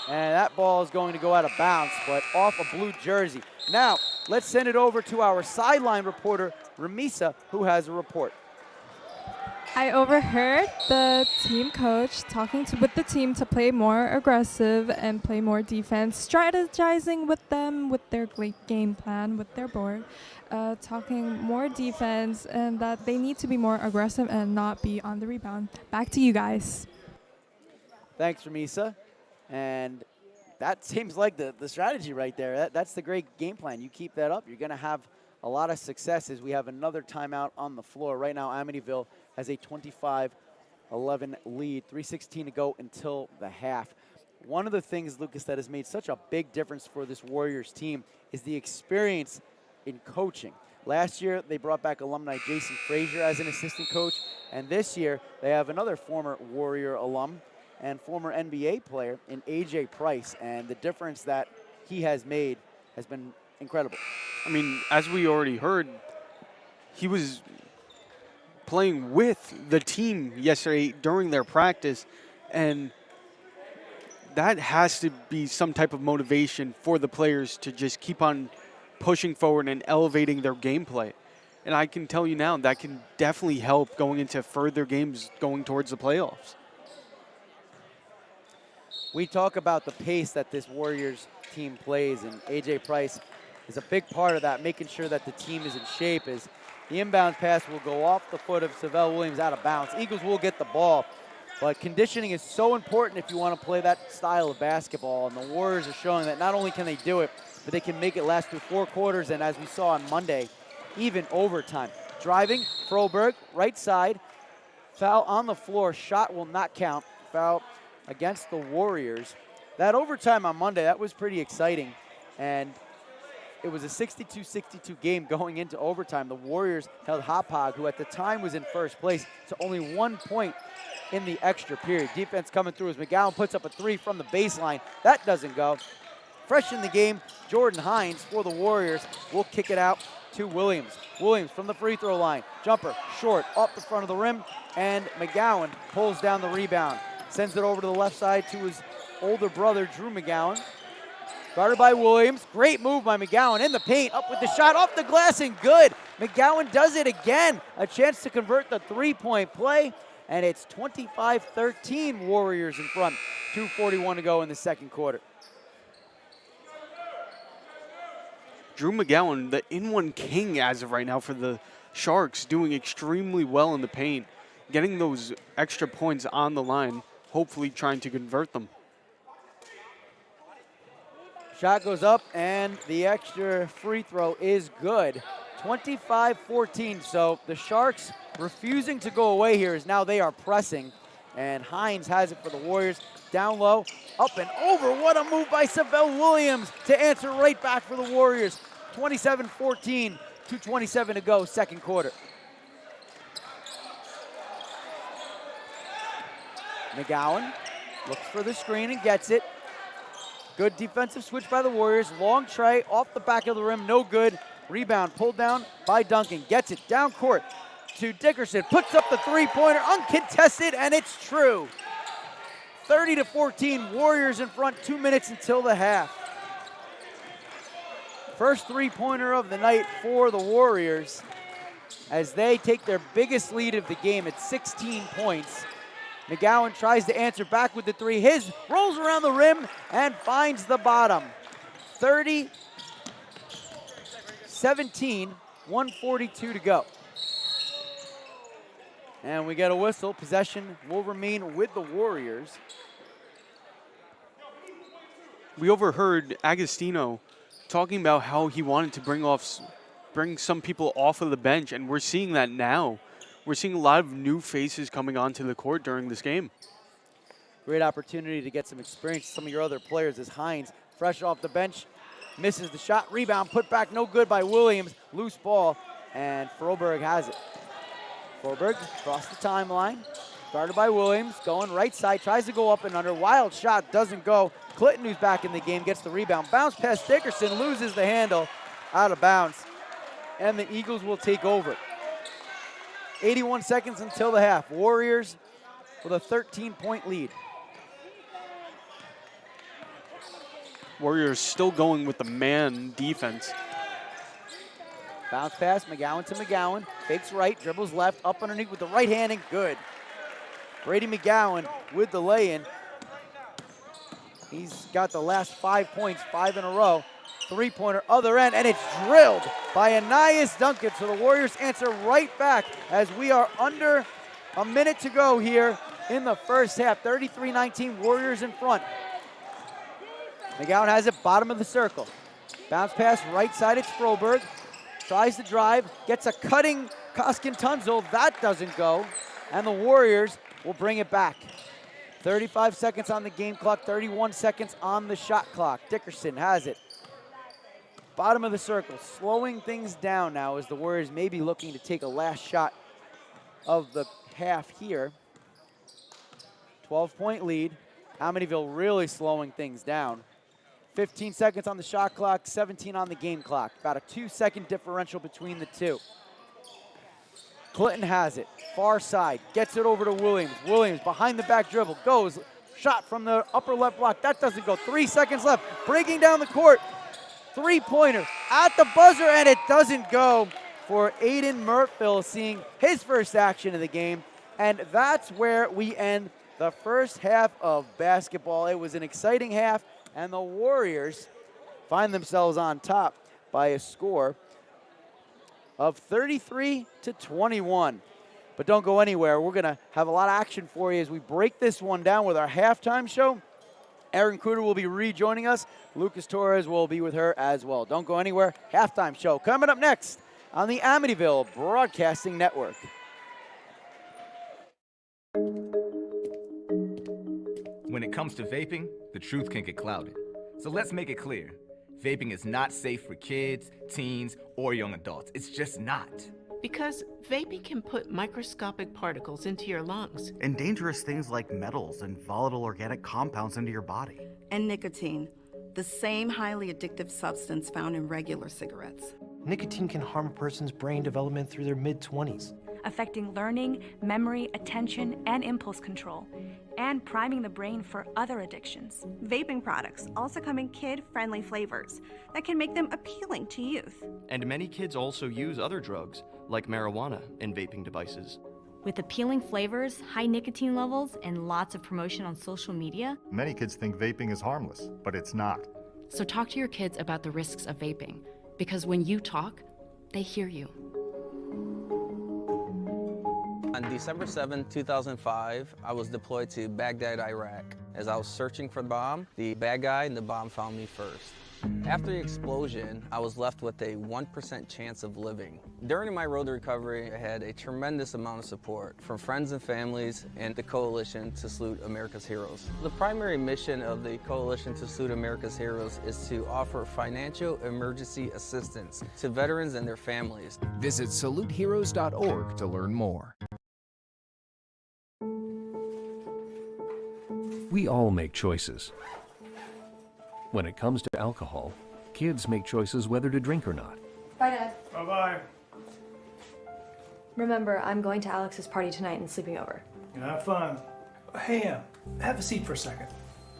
H: And that ball is going to go out of bounds, but off a blue jersey. Now, let's send it over to our sideline reporter, Ramisa, who has a report.
E: I overheard the team coach talking with the team to play more aggressive and play more defense, strategizing with them with their game plan, with their board, talking more defense, and that they need to be more aggressive and not be on the rebound. Back to you guys.
H: Thanks, Ramisa. And that seems like the strategy right there. That's the great game plan. You keep that up, you're going to have a lot of successes. We have another timeout on the floor. Right now, Amityville has a 25-11 lead, 3:16 to go until the half. One of the things, Lucas, that has made such a big difference for this Warriors team is the experience in coaching. Last year, they brought back alumni Jason Frazier as an assistant coach, and this year, they have another former Warrior alum and former NBA player in AJ Price, and the difference that he has made has been incredible.
C: I mean, as we already heard, he was playing with the team yesterday during their practice, and that has to be some type of motivation for the players to just keep on pushing forward and elevating their gameplay. And I can tell you now, that can definitely help going into further games going towards the playoffs.
H: We talk about the pace that this Warriors team plays, and AJ Price is a big part of that, making sure that the team is in shape. As the inbound pass will go off the foot of Savell Williams out of bounds. Eagles will get the ball, but conditioning is so important if you want to play that style of basketball, and the Warriors are showing that not only can they do it, but they can make it last through 4 quarters, and as we saw on Monday, even overtime. Driving, Froberg, right side, foul on the floor, shot will not count. Foul against the Warriors. That overtime on Monday, that was pretty exciting, and it was a 62-62 game going into overtime. The Warriors held Hauppauge, who at the time was in first place, to only 1 point in the extra period. Defense coming through as McGowan puts up a 3 from the baseline. That doesn't go. Fresh in the game, Jordan Hines for the Warriors will kick it out to Williams. Williams from the free throw line. Jumper short off the front of the rim, and McGowan pulls down the rebound. Sends it over to the left side to his older brother, Drew McGowan. Guarded by Williams. Great move by McGowan in the paint. Up with the shot off the glass and good. McGowan does it again. A chance to convert the 3-point play. And it's 25-13 Warriors in front. 2:41 to go in the second quarter.
C: Drew McGowan, the in-1 king as of right now for the Sharks, doing extremely well in the paint. Getting those extra points on the line, hopefully trying to convert them.
H: Shot goes up, and the extra free throw is good. 25-14, so the Sharks refusing to go away here as now they are pressing, and Hines has it for the Warriors. Down low, up and over. What a move by Savell Williams to answer right back for the Warriors. 27-14, 2:27 to go, second quarter. McGowan looks for the screen and gets it. Good defensive switch by the Warriors. Long tray off the back of the rim, no good. Rebound pulled down by Duncan. Gets it down court to Dickerson. Puts up the 3-pointer, uncontested, and it's true. 30-14, Warriors in front, 2 minutes until the half. First 3-pointer of the night for the Warriors as they take their biggest lead of the game at 16 points. McGowan tries to answer back with the 3. His rolls around the rim and finds the bottom. 30-17, 1:42 to go. And we get a whistle. Possession will remain with the Warriors.
C: we overheard Agostino talking about how he wanted to bring some people off of the bench, and we're seeing that now. We're seeing a lot of new faces coming onto the court during this game.
H: Great opportunity to get some experience. Some of your other players is Hines, fresh off the bench, misses the shot. Rebound put back, no good by Williams. Loose ball, and Froberg has it. Froberg across the timeline, guarded by Williams, going right side, tries to go up and under. Wild shot, doesn't go. Clinton, who's back in the game, gets the rebound. Bounce pass Dickerson, loses the handle, out of bounds. And the Eagles will take over. 81 seconds until the half. Warriors with a 13-point lead.
C: Warriors still going with the man defense.
H: Bounce pass, McGowan to McGowan. Fakes right, dribbles left, up underneath with the right hand and good. Brady McGowan with the lay-in. He's got the last 5 points, 5 in a row. Three-pointer, other end, and it's drilled by Anais Duncan. So the Warriors answer right back as we are under a minute to go here in the first half. 33-19, Warriors in front. McGowan has it, bottom of the circle. Bounce pass, right side, it's Froberg. Tries to drive, gets a cutting Koskin Tunzel. That doesn't go, and the Warriors will bring it back. 35 seconds on the game clock, 31 seconds on the shot clock. Dickerson has it. Bottom of the circle, slowing things down now as the Warriors may be looking to take a last shot of the half here. 12-point lead. Amityville really slowing things down. 15 seconds on the shot clock, 17 on the game clock. About a 2-second differential between the two. Clinton has it, far side, gets it over to Williams. Williams behind the back dribble, goes, shot from the upper left block. That doesn't go, 3 seconds left. Breaking down the court, three-pointer at the buzzer, and it doesn't go for Aiden Murtville, seeing his first action of the game. And that's where we end the first half of basketball. It was an exciting half, and the Warriors find themselves on top by a score of 33-21. But don't go anywhere. We're going to have a lot of action for you as we break this one down with our halftime show. Erin Kruder will be rejoining us. Lucas Torres will be with her as well. Don't go anywhere. Halftime show coming up next on the Amityville Broadcasting Network.
I: When it comes to vaping, the truth can get clouded. So let's make it clear. Vaping is not safe for kids, teens, or young adults. It's just not.
J: Because vaping can put microscopic particles into your lungs.
K: And dangerous things like metals and volatile organic compounds into your body.
L: And nicotine, the same highly addictive substance found in regular cigarettes.
M: Nicotine can harm a person's brain development through their mid-20s.
N: Affecting learning, memory, attention, and impulse control, and priming the brain for other addictions.
O: Vaping products also come in kid-friendly flavors that can make them appealing to youth.
P: And many kids also use other drugs, like marijuana, in vaping devices.
Q: With appealing flavors, high nicotine levels, and lots of promotion on social media,
R: many kids think vaping is harmless, but it's not.
Q: So talk to your kids about the risks of vaping, because when you talk, they hear you.
F: On December 7, 2005, I was deployed to Baghdad, Iraq. As I was searching for the bomb, the bad guy and the bomb found me first. After the explosion, I was left with a 1% chance of living. During my road to recovery, I had a tremendous amount of support from friends and families and the Coalition to Salute America's Heroes. The primary mission of the Coalition to Salute America's Heroes is to offer financial emergency assistance to veterans and their families.
G: Visit saluteheroes.org to learn more.
S: We all make choices. When it comes to alcohol, kids make choices whether to drink or not.
T: Bye, Dad.
U: Bye-bye.
T: Remember, I'm going to Alex's party tonight and sleeping over.
U: Have fun. Hey, have a seat for a second.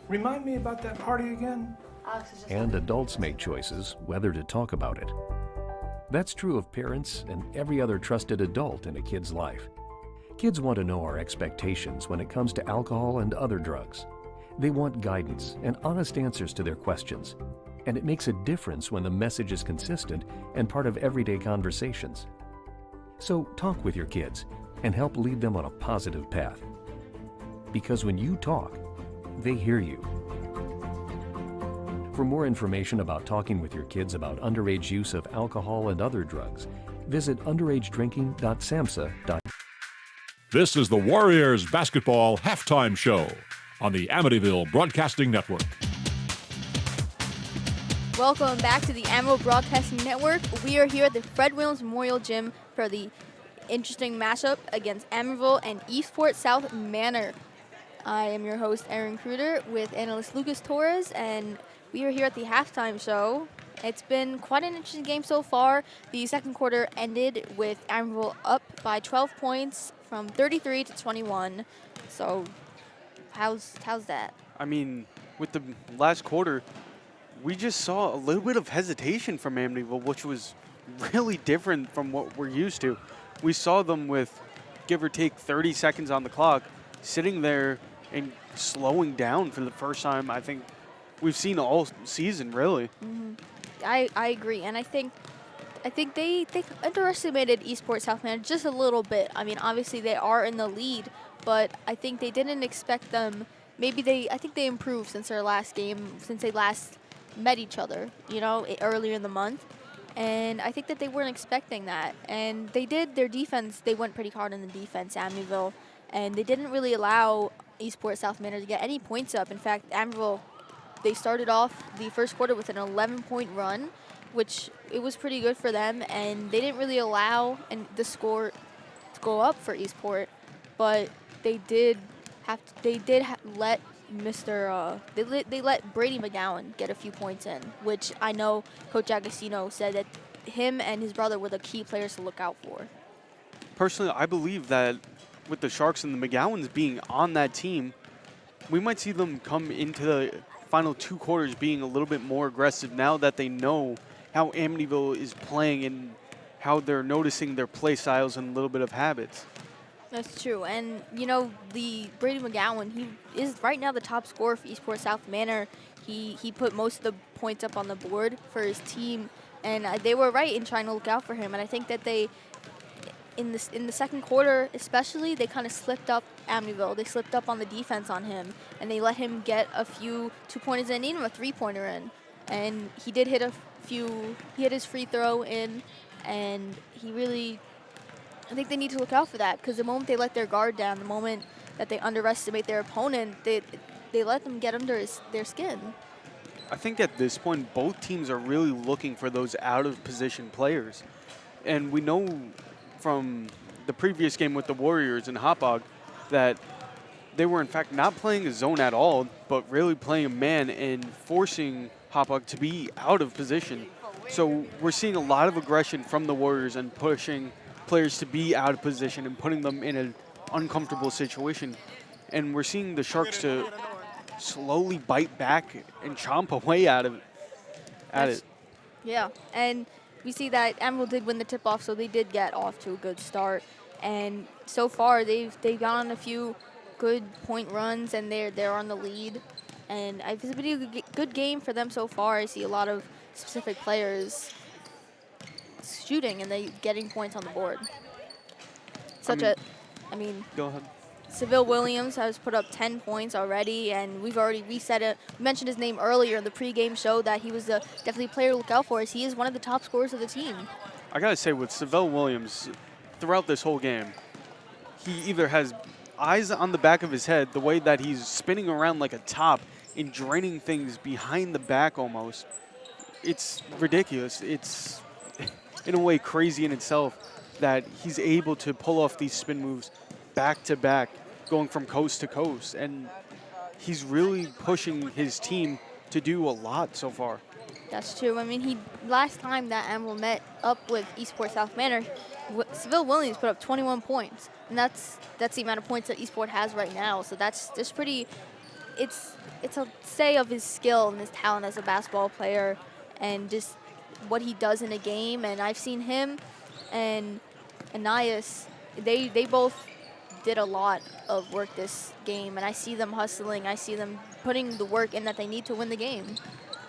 U: Remind me about that party again?
T: Alex is just
S: and adults make choices whether to talk about it. That's true of parents and every other trusted adult in a kid's life. Kids want to know our expectations when it comes to alcohol and other drugs. They want guidance and honest answers to their questions. And it makes a difference when the message is consistent and part of everyday conversations. So talk with your kids and help lead them on a positive path. Because when you talk, they hear you. For more information about talking with your kids about underage use of alcohol and other drugs, visit underagedrinking.samhsa.gov.
B: This is the Warriors Basketball Halftime Show on the Amityville Broadcasting Network.
D: Welcome back to the Amityville Broadcasting Network. We are here at the Fred Williams Memorial Gym for the interesting matchup against Amityville and Eastport Southmanor. I am your host, Aaron Kruder, with analyst Lucas Torres, and we are here at the halftime show. It's been quite an interesting game so far. The second quarter ended with Amityville up by 12 points from 33 to 21. So how's that?
C: I mean, with the last quarter, we just saw a little bit of hesitation from Amityville, which was really different from what we're used to. We saw them with, give or take, 30 seconds on the clock, sitting there and slowing down for the first time I think we've seen all season, really.
D: Mm-hmm. I agree, and I think they underestimated Eastport Southmanor just a little bit. I mean, obviously they are in the lead, but I think they didn't expect them. I think they improved since their last game, since they last met each other, earlier in the month. And I think that they weren't expecting that. And they did their defense. They went pretty hard on the defense, Amityville. And they didn't really allow Eastport Southmanor to get any points up. In fact, Amityville, they started off the first quarter with an 11-point run, which it was pretty good for them. And they didn't really allow the score to go up for Eastport. But they let they let Brady McGowan get a few points in, which I know Coach Agostino said that him and his brother were the key players to look out for.
C: Personally, I believe that with the Sharks and the McGowans being on that team, we might see them come into the final two quarters being a little bit more aggressive now that they know how Amityville is playing and how they're noticing their play styles and a little bit of habits.
D: That's true. And, the Brady McGowan, he is right now the top scorer for Eastport Southmanor. He put most of the points up on the board for his team, and they were right in trying to look out for him. And I think that they, in the second quarter especially, they kind of slipped up Amityville. They slipped up on the defense on him, and they let him get a few two-pointers in, even a three-pointer in. And he did hit he hit his free throw in, and I think they need to look out for that, because the moment they let their guard down, the moment that they underestimate their opponent, they let them get under their skin.
C: I think at this point, both teams are really looking for those out-of-position players. And we know from the previous game with the Warriors and Hopog that they were, in fact, not playing a zone at all, but really playing a man and forcing Hopog to be out of position. So we're seeing a lot of aggression from the Warriors and pushing players to be out of position and putting them in an uncomfortable situation. And we're seeing the Sharks to slowly bite back and chomp away at it.
D: Yeah, and we see that Amityville did win the tip-off, so they did get off to a good start. And so far, they've gone on a few good point runs, and they're on the lead. And it's been a good game for them so far. I see a lot of specific players shooting and they getting points on the board. Go ahead. Seville Williams has put up 10 points already, and we've already reset it. We mentioned his name earlier in the pregame show that he was definitely a player to look out for, as he is one of the top scorers of the team.
C: I gotta say, with Seville Williams, throughout this whole game, he either has eyes on the back of his head, the way that he's spinning around like a top and draining things behind the back almost. It's ridiculous. It's, in a way, crazy in itself that he's able to pull off these spin moves back to back, going from coast to coast. And he's really pushing his team to do a lot so far.
D: That's true. I mean, last time that Amityville met up with Eastport Southmanor, Seville Williams put up 21 points. And that's the amount of points that Eastport has right now. So that's just pretty, it's a say of his skill and his talent as a basketball player and just what he does in a game. And I've seen him and Anais, they both did a lot of work this game, and I see them hustling. I see them putting the work in that they need to win the game.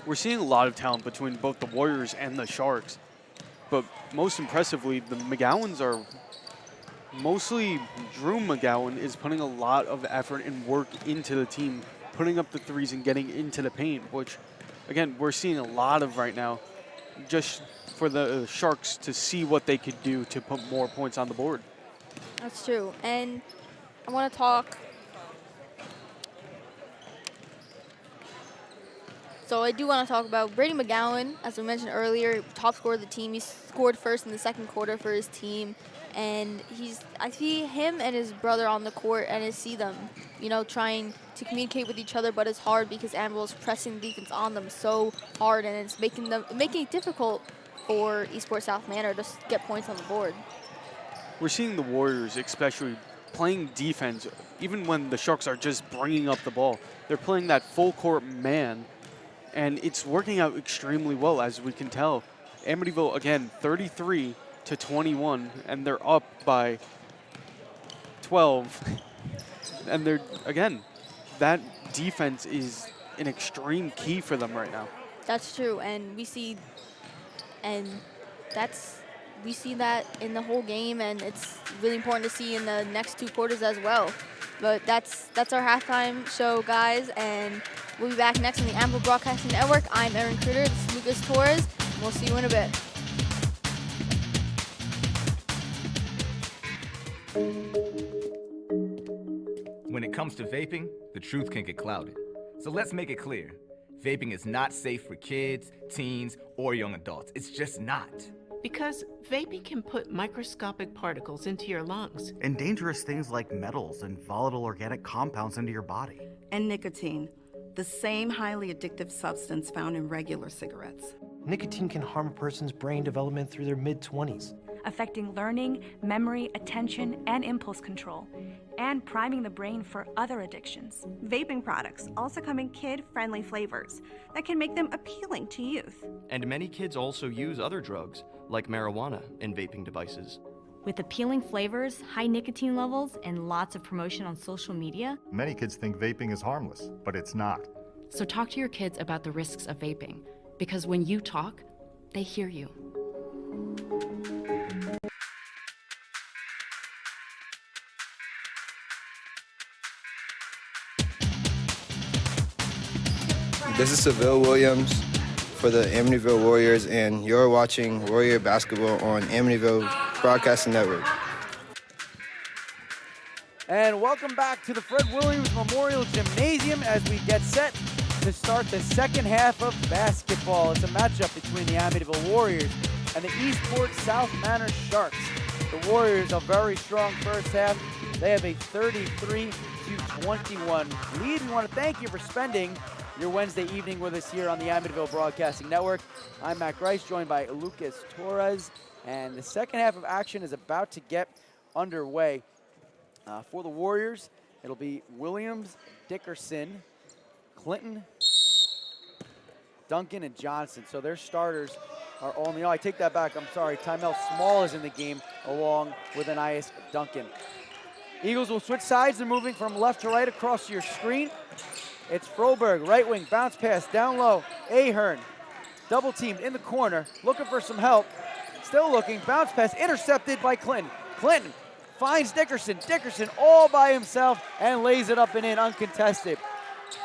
C: We're seeing a lot of talent between both the Warriors and the Sharks, but most impressively, the McGowans are mostly Drew McGowan is putting a lot of effort and work into the team, putting up the threes and getting into the paint, which again, we're seeing a lot of right now, just for the Sharks to see what they could do to put more points on the board.
D: That's true. And I want to talk. So I do want to talk about Brady McGowan, as we mentioned earlier, top scorer of the team. He scored first in the second quarter for his team. And I see him and his brother on the court, and I see them, trying to communicate with each other, but it's hard because Amityville's pressing the defense on them so hard, and it's making it difficult for Eastport Southmanor to get points on the board.
C: We're seeing the Warriors especially playing defense, even when the Sharks are just bringing up the ball. They're playing that full court man, and it's working out extremely well, as we can tell. Amityville, again, 33-21, and they're up by 12. And they're, again, that defense is an extreme key for them right now.
D: That's true, and we see that in the whole game, and it's really important to see in the next two quarters as well. But that's our halftime show, guys, and we'll be back next on the Amityville Broadcasting Network. I'm Aaron Kruger, this is Lucas Torres, and we'll see you in a bit.
I: When it comes to vaping, the truth can get clouded. So let's make it clear. Vaping is not safe for kids, teens, or young adults. It's just not.
J: Because vaping can put microscopic particles into your lungs.
K: And dangerous things like metals and volatile organic compounds into your body.
L: And nicotine, the same highly addictive substance found in regular cigarettes.
M: Nicotine can harm a person's brain development through their mid-20s,
N: affecting learning, memory, attention, and impulse control, and priming the brain for other addictions.
O: Vaping products also come in kid-friendly flavors that can make them appealing to youth.
P: And many kids also use other drugs, like marijuana, in vaping devices.
A: With appealing flavors, high nicotine levels, and lots of promotion on social media,
R: Many kids think vaping is harmless, but it's not.
Q: So talk to your kids about the risks of vaping, because when you talk, they hear you.
V: This is Seville Williams for the Amityville Warriors, and you're watching Warrior Basketball on Amityville Broadcasting Network.
H: And welcome back to the Fred Williams Memorial Gymnasium as we get set to start the second half of basketball. It's a matchup between the Amityville Warriors and the Eastport Southmanor Sharks. The Warriors, a very strong first half. They have a 33-21 lead. We want to thank you for spending your Wednesday evening with us here on the Amityville Broadcasting Network. I'm Matt Grice, joined by Lucas Torres, and the second half of action is about to get underway. For the Warriors, it'll be Williams, Dickerson, Clinton, Duncan, and Johnson. So their starters are all in the... Oh, I take that back. I'm sorry. Tymel Small is in the game along with Anias Duncan. Eagles will switch sides. They're moving from left to right across your screen. It's Froberg, right wing, bounce pass, down low. Ahern, double teamed in the corner, looking for some help. Still looking, bounce pass, intercepted by Clinton. Clinton finds Dickerson. Dickerson all by himself and lays it up and in, uncontested.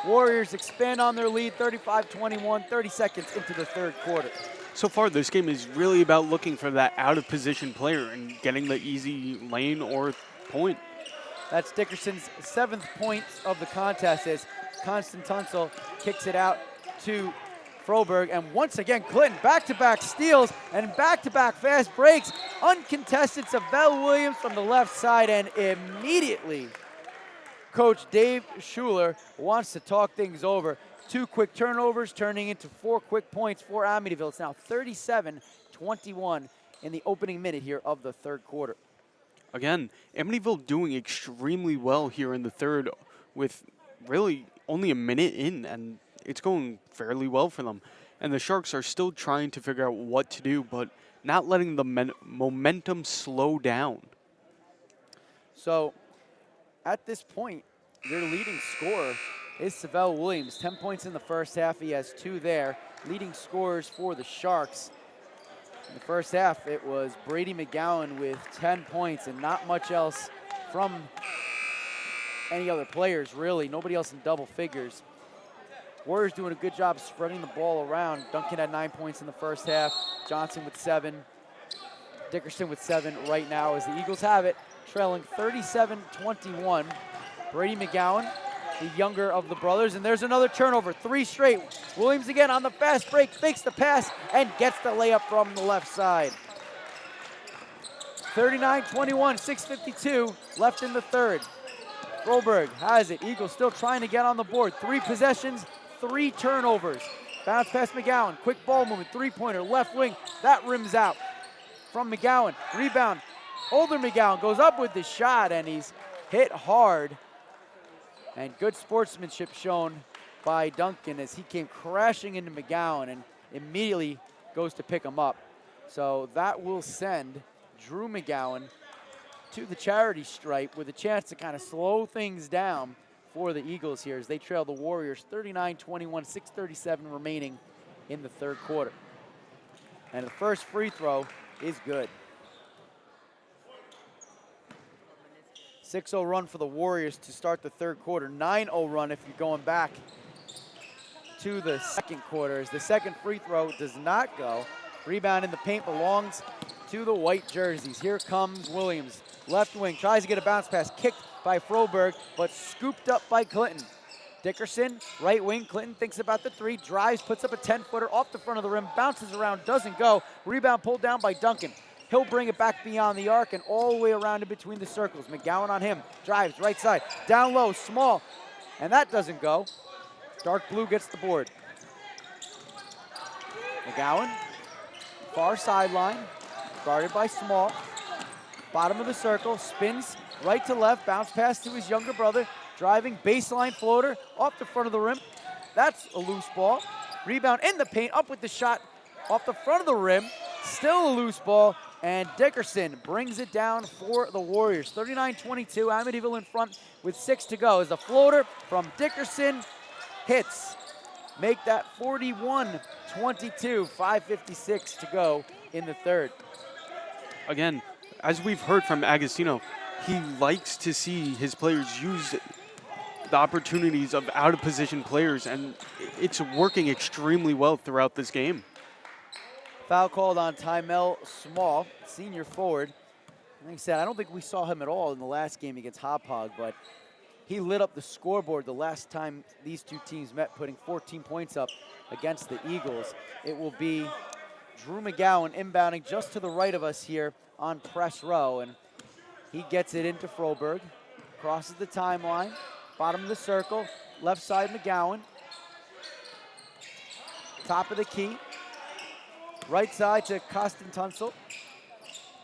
H: Warriors expand on their lead, 35-21, 30 seconds into the third quarter.
C: So far, this game is really about looking for that out-of-position player and getting the easy lane or point.
H: That's Dickerson's 7th point of the contest as Constant Tunsil kicks it out to Froberg. And once again, Clinton back-to-back steals and back-to-back fast breaks. Uncontested, Savell Williams from the left side, and immediately Coach Dave Schuler wants to talk things over. 2 quick turnovers turning into 4 quick points for Amityville. It's now 37-21 in the opening minute here of the third quarter.
C: Again, Amityville doing extremely well here in the third with really only a minute in, and it's going fairly well for them. And the Sharks are still trying to figure out what to do, but not letting the momentum slow down.
H: So at this point, their leading scorer is Savell Williams. 10 points in the first half. He has 2 there. Leading scorers for the Sharks. In the first half, it was Brady McGowan with 10 points and not much else from any other players, really. Nobody else in double figures. Warriors doing a good job spreading the ball around. Duncan had 9 points in the first half. Johnson with 7. Dickerson with 7 right now as the Eagles have it, trailing 37-21. Brady McGowan, the younger of the brothers, and there's another turnover, 3 straight. Williams again on the fast break, fakes the pass, and gets the layup from the left side. 39-21, 6:52 left in the third. Froberg has it. Eagles still trying to get on the board. 3 possessions, 3 turnovers. Bounce past McGowan. Quick ball movement. 3-pointer. Left wing. That rims out. From McGowan. Rebound. Older McGowan goes up with the shot, and he's hit hard. And good sportsmanship shown by Duncan as he came crashing into McGowan and immediately goes to pick him up. So that will send Drew McGowan to the charity stripe with a chance to kind of slow things down for the Eagles here as they trail the Warriors 39-21, 6:37 remaining in the third quarter. And the first free throw is good. 6-0 run for the Warriors to start the third quarter. 9-0 run if you're going back to the second quarter as the second free throw does not go. Rebound in the paint belongs to the white jerseys. Here comes Williams. Left wing, tries to get a bounce pass, kicked by Froberg, but scooped up by Clinton. Dickerson, right wing, Clinton thinks about the 3, drives, puts up a 10-footer off the front of the rim, bounces around, doesn't go. Rebound pulled down by Duncan. He'll bring it back beyond the arc and all the way around in between the circles. McGowan on him, drives, right side, down low, small, and that doesn't go. Dark blue gets the board. McGowan, far sideline, guarded by Small. Bottom of the circle, spins right to left, bounce pass to his younger brother, driving baseline floater off the front of the rim. That's a loose ball. Rebound in the paint, up with the shot off the front of the rim. Still a loose ball, and Dickerson brings it down for the Warriors. 39-22, Amityville in front with 6 to go as the floater from Dickerson hits. Make that 41-22, 5:56 to go in the third.
C: Again, as we've heard from Agostino, he likes to see his players use the opportunities of out-of-position players, and it's working extremely well throughout this game.
H: Foul called on Tymel Small, senior forward. Like I said, I don't think we saw him at all in the last game against Hauppauge, but he lit up the scoreboard the last time these two teams met, putting 14 points up against the Eagles. It will be Drew McGowan inbounding just to the right of us here on press row, and he gets it into Froberg, crosses the timeline, bottom of the circle, left side McGowan, top of the key, right side to Costin Tunsil.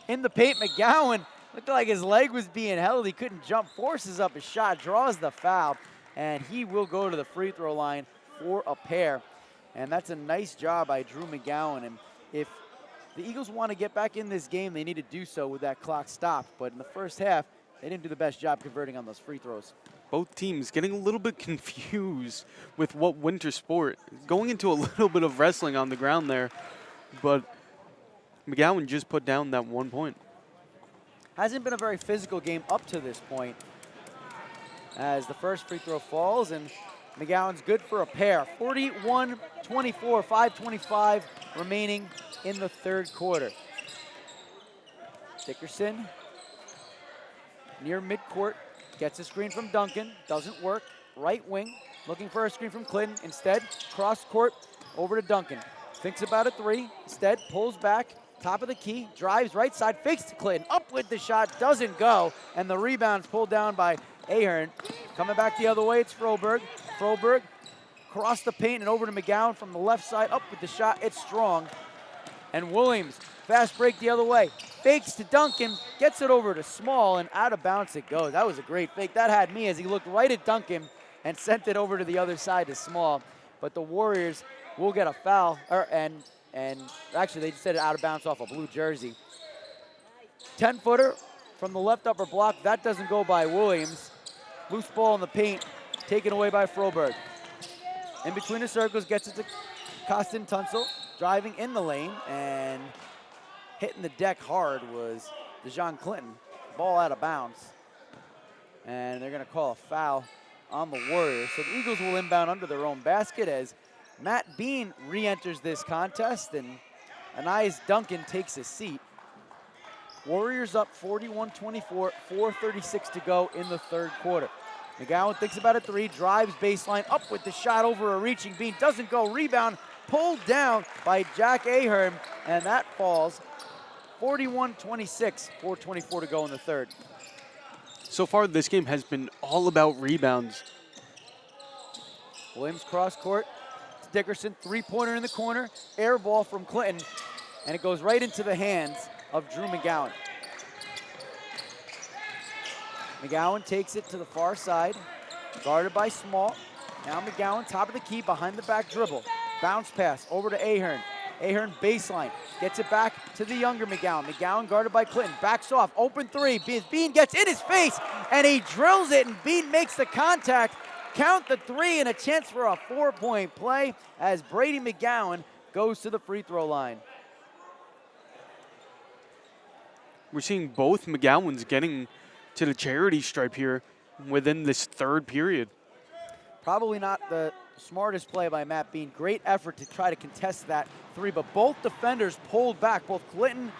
H: In the paint, McGowan looked like his leg was being held. He couldn't jump, forces up his shot, draws the foul, and he will go to the free throw line for a pair. And that's a nice job by Drew McGowan. And if the Eagles want to get back in this game, they need to do so with that clock stopped. But in the first half, they didn't do the best job converting on those free throws.
C: Both teams getting a little bit confused with what winter sport, going into a little bit of wrestling on the ground there. But McGowan just put down that 1 point.
H: Hasn't been a very physical game up to this point as the first free throw falls, and McGowan's good for a pair. 41-24, 5:25 remaining in the third quarter. Dickerson near midcourt, gets a screen from Duncan, doesn't work. Right wing, looking for a screen from Clinton. Instead, cross court over to Duncan. Thinks about a 3, instead pulls back, top of the key, drives right side, fakes to Clinton, up with the shot, doesn't go, and the rebound's pulled down by Ahern. Coming back the other way, it's Froberg. Froberg across the paint and over to McGowan from the left side, up with the shot, it's strong. And Williams, fast break the other way, fakes to Duncan, gets it over to Small, and out of bounds it goes. That was a great fake. That had me as he looked right at Duncan and sent it over to the other side to Small. But the Warriors will get a foul, and actually they just said it out of bounds off a blue jersey. 10-footer from the left upper block, that doesn't go by Williams. Loose ball in the paint, taken away by Froberg. In between the circles, gets it to Costin Tunsil, driving in the lane, and hitting the deck hard was DeJon Clinton. Ball out of bounds. And they're gonna call a foul on the Warriors. So the Eagles will inbound under their own basket as Matt Bean re-enters this contest and Anais Duncan takes a seat. Warriors up 41-24, 4:36 to go in the third quarter. McGowan thinks about a three, drives baseline, up with the shot over a reaching Bean, doesn't go, rebound, pulled down by Jack Ahern, and that falls. 41-26, 4:24 to go in the third.
C: So far, this game has been all about rebounds.
H: Williams cross court. Dickerson, three-pointer in the corner, air ball from Clinton, and it goes right into the hands of Drew McGowan. McGowan takes it to the far side, guarded by Small. Now McGowan, top of the key, behind the back dribble. Bounce pass over to Ahern. Ahern baseline, gets it back to the younger McGowan. McGowan guarded by Clinton, backs off, open three. Bean gets in his face, and he drills it, and Bean makes the contact. Count the three, and a chance for a 4-point play as Brady McGowan goes to the free throw line.
C: We're seeing both McGowans getting to the charity stripe here within this third period.
H: Probably not the smartest play by Matt Bean. Great effort to try to contest that three, but both defenders pulled back, both Clinton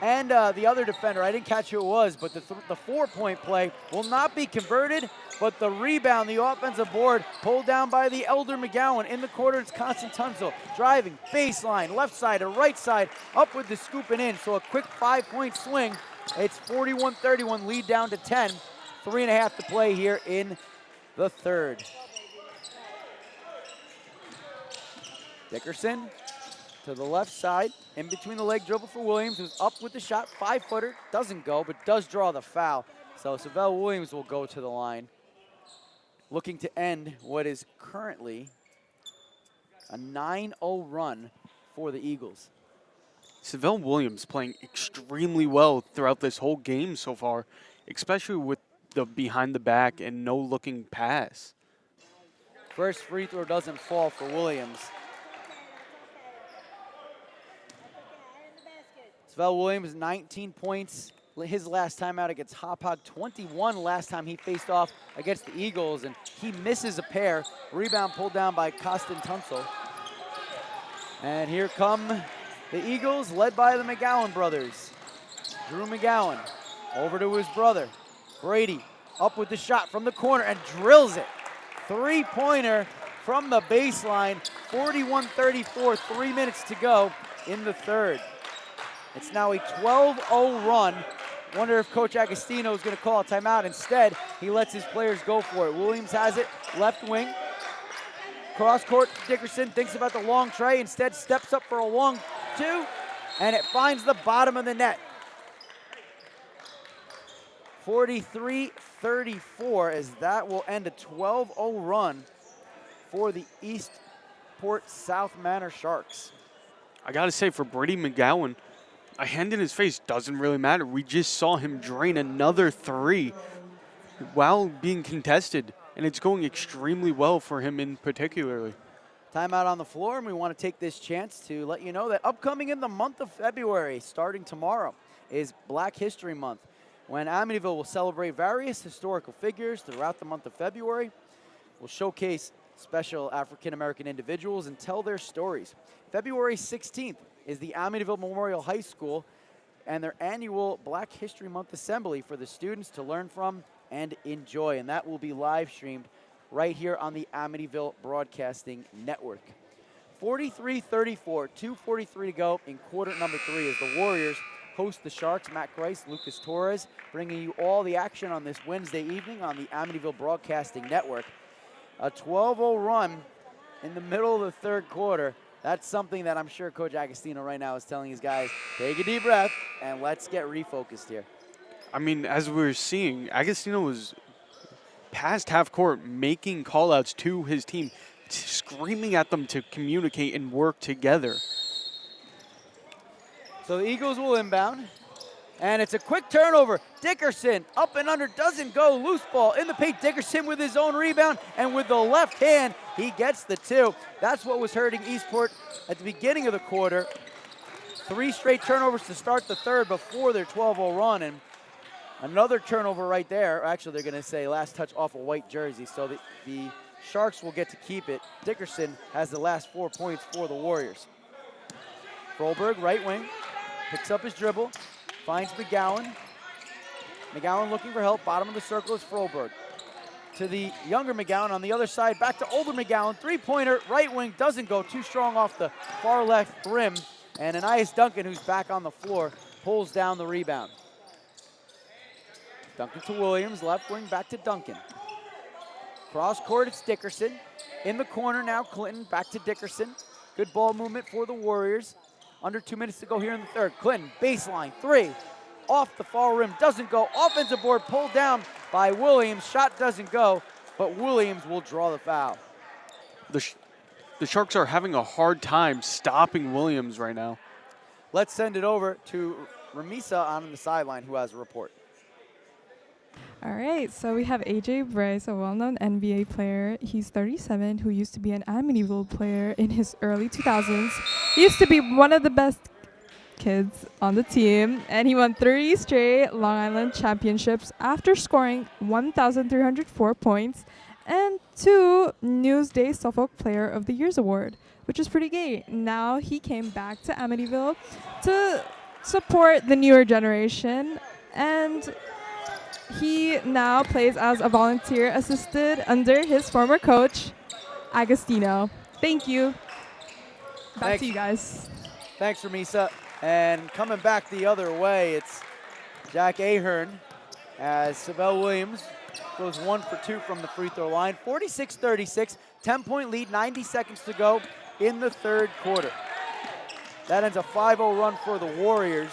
H: and the other defender. I didn't catch who it was, but the 4-point play will not be converted, but the rebound, the offensive board, pulled down by the elder McGowan. In the quarter, it's Constant Tunzel driving, baseline, left side to right side, up with the scooping in. So a quick 5-point swing. It's 41-31, lead down to 10. 3.5 to play here in the third. Dickerson to the left side, in between the leg dribble for Williams, who's up with the shot, 5-footer, doesn't go, but does draw the foul. So Savell Williams will go to the line, looking to end what is currently a 9-0 run for the Eagles.
C: Savell Williams playing extremely well throughout this whole game so far, especially with the behind the back and no looking pass.
H: First free throw doesn't fall for Williams. Savell Williams, 19 points his last time out against Hauppauge, 21 last time he faced off against the Eagles, and he misses a pair. Rebound pulled down by Costin Tunzel. And here come the Eagles, led by the McGowan brothers. Drew McGowan over to his brother. Brady up with the shot from the corner and drills it. Three-pointer from the baseline, 41-34, 3 minutes to go in the third. It's now a 12-0 run. Wonder if Coach Agostino is going to call a timeout. Instead, he lets his players go for it. Williams has it, left wing. Cross court, Dickerson thinks about the long tray, instead steps up for a long two, and it finds the bottom of the net. 43-34, as that will end a 12-0 run for the Eastport Southmanor Sharks.
C: I got to say, for Brady McGowan, a hand in his face doesn't really matter. We just saw him drain another three while being contested, and it's going extremely well for him in particularly.
H: Timeout on the floor, and we want to take this chance to let you know that upcoming in the month of February, starting tomorrow, is Black History Month, when Amityville will celebrate various historical figures throughout the month of February. We'll showcase special African-American individuals and tell their stories. February 16th is the Amityville Memorial High School and their annual Black History Month Assembly for the students to learn from and enjoy, and that will be live streamed right here on the Amityville Broadcasting Network. 43-34, 2:43 to go in quarter number 3 as the Warriors host the Sharks. Matt Grice, Lucas Torres, bringing you all the action on this Wednesday evening on the Amityville Broadcasting Network. A 12-0 run in the middle of the third quarter. That's something that I'm sure Coach Agostino right now is telling his guys, take a deep breath and let's get refocused here.
C: I mean, as we're seeing, Agostino was past half court making call-outs to his team, screaming at them to communicate and work together.
H: So the Eagles will inbound, and it's a quick turnover. Dickerson up and under, doesn't go, loose ball in the paint. Dickerson with his own rebound, and with the left hand, he gets the two. That's what was hurting Eastport at the beginning of the quarter. 3 straight turnovers to start the third before their 12-0 run, and Another turnover right there. Actually, they're going to say last touch off a white jersey, so the Sharks will get to keep it. Dickerson has the last 4 points for the Warriors. Froberg, right wing, picks up his dribble, finds McGowan. McGowan looking for help. Bottom of the circle is Froberg. To the younger McGowan on the other side. Back to older McGowan. Three-pointer, right wing, doesn't go. Too strong off the far left rim. And Anais Duncan, who's back on the floor, pulls down the rebound. Duncan to Williams, left wing, back to Duncan. Cross court, it's Dickerson. In the corner now, Clinton, back to Dickerson. Good ball movement for the Warriors. Under 2 minutes to go here in the third. Clinton, baseline, three. Off the far rim, doesn't go. Offensive board pulled down by Williams. Shot doesn't go, but Williams will draw the foul.
C: The Sharks are having a hard time stopping Williams right now.
H: Let's send it over to Ramisa on the sideline, who has a report.
E: All right, so we have AJ Bryce, a well-known NBA player. He's 37, who used to be an Amityville player in his early 2000s. He used to be one of the best kids on the team, and he won 3 straight Long Island championships after scoring 1,304 points and 2 Newsday Suffolk Player of the Year's award, which is pretty great. Now he came back to Amityville to support the newer generation, and he now plays as a volunteer assistant under his former coach, Agostino. Thank you. Back to you guys.
H: Thanks, Ramisa. And coming back the other way, it's Jack Ahern as Savell Williams goes 1 for 2 from the free throw line. 46-36, 10-point lead, 90 seconds to go in the third quarter. That ends a 5-0 run for the Warriors.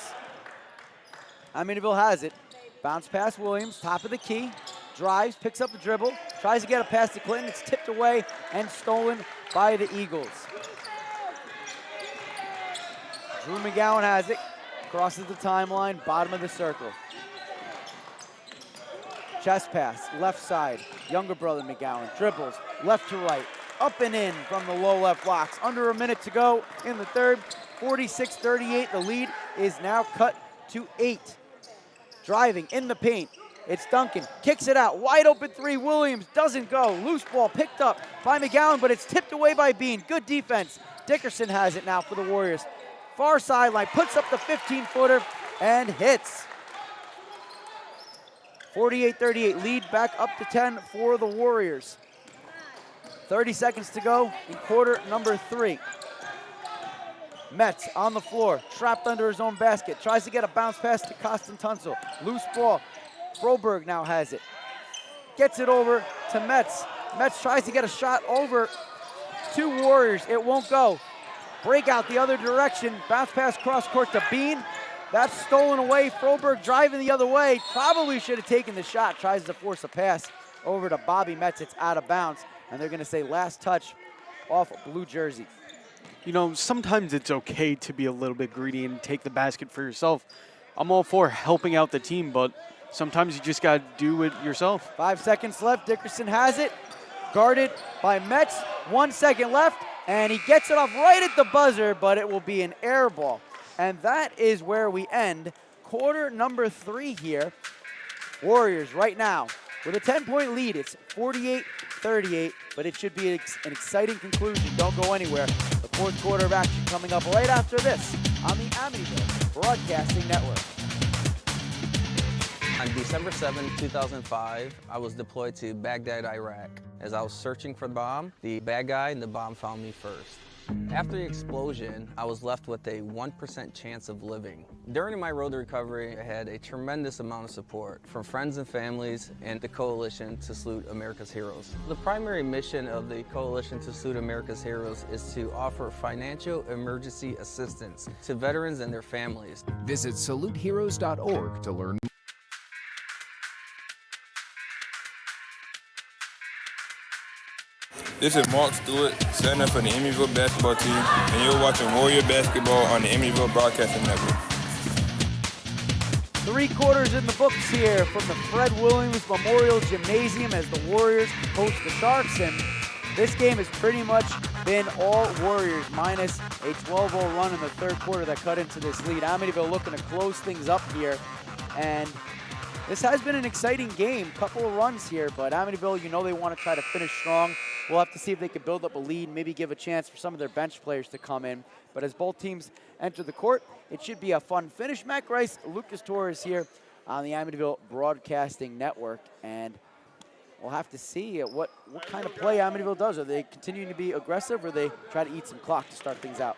H: Amityville has it. Bounce pass Williams, top of the key, drives, picks up the dribble, tries to get a pass to Clinton. It's tipped away and stolen by the Eagles. Drew McGowan has it, crosses the timeline, bottom of the circle. Chest pass, left side, younger brother McGowan, dribbles, left to right, up and in from the low left box. Under a minute to go in the third, 46-38. The lead is now cut to 8. Driving in the paint, it's Duncan, kicks it out, wide open three, Williams doesn't go. Loose ball picked up by McGowan, but it's tipped away by Bean. Good defense. Dickerson has it now for the Warriors. Far sideline, puts up the 15-footer and hits. 48-38, lead back up to 10 for the Warriors. 30 seconds to go in quarter number 3. Metz on the floor, trapped under his own basket, tries to get a bounce pass to Costin Tunsil. Loose ball, Froberg now has it. Gets it over to Metz. Metz tries to get a shot over to Warriors, it won't go. Breakout the other direction, bounce pass cross court to Bean. That's stolen away, Froberg driving the other way. Probably should have taken the shot, tries to force a pass over to Bobby Metz. It's out of bounds, and they're gonna say last touch off blue jersey.
C: You know, sometimes it's okay to be a little bit greedy and take the basket for yourself. I'm all for helping out the team, but sometimes you just got to do it yourself.
H: 5 seconds left. Dickerson has it. Guarded by Metz. 1 second left, and he gets it off right at the buzzer, but it will be an air ball. And that is where we end quarter number 3 here. Warriors right now with a 10-point lead. It's 48-38, but it should be an exciting conclusion. Don't go anywhere. The fourth quarter of action coming up right after this on the Amityville Broadcasting Network.
F: On December 7, 2005, I was deployed to Baghdad, Iraq. As I was searching for the bomb, the bad guy and the bomb found me first. After the explosion, I was left with a 1% chance of living. During my road to recovery, I had a tremendous amount of support from friends and families and the Coalition to Salute America's Heroes. The primary mission of the Coalition to Salute America's Heroes is to offer financial emergency assistance to veterans and their families.
G: Visit saluteheroes.org to learn more.
W: This is Mark Stewart, center for the Amityville basketball team, and you're watching Warrior Basketball on the Amityville Broadcasting Network.
H: 3 quarters in the books here from the Fred Williams Memorial Gymnasium as the Warriors host the Sharks, and this game has pretty much been all Warriors minus a 12-0 run in the third quarter that cut into this lead. Amityville looking to close things up here, and This has been an exciting game. Couple of runs here, but Amityville, you know they want to try to finish strong. We'll have to see if they can build up a lead, maybe give a chance for some of their bench players to come in. But as both teams enter the court, it should be a fun finish. Matt Grice, Lucas Torres here on the Amityville Broadcasting Network. And we'll have to see what kind of play Amityville does. Are they continuing to be aggressive, or they try to eat some clock to start things out?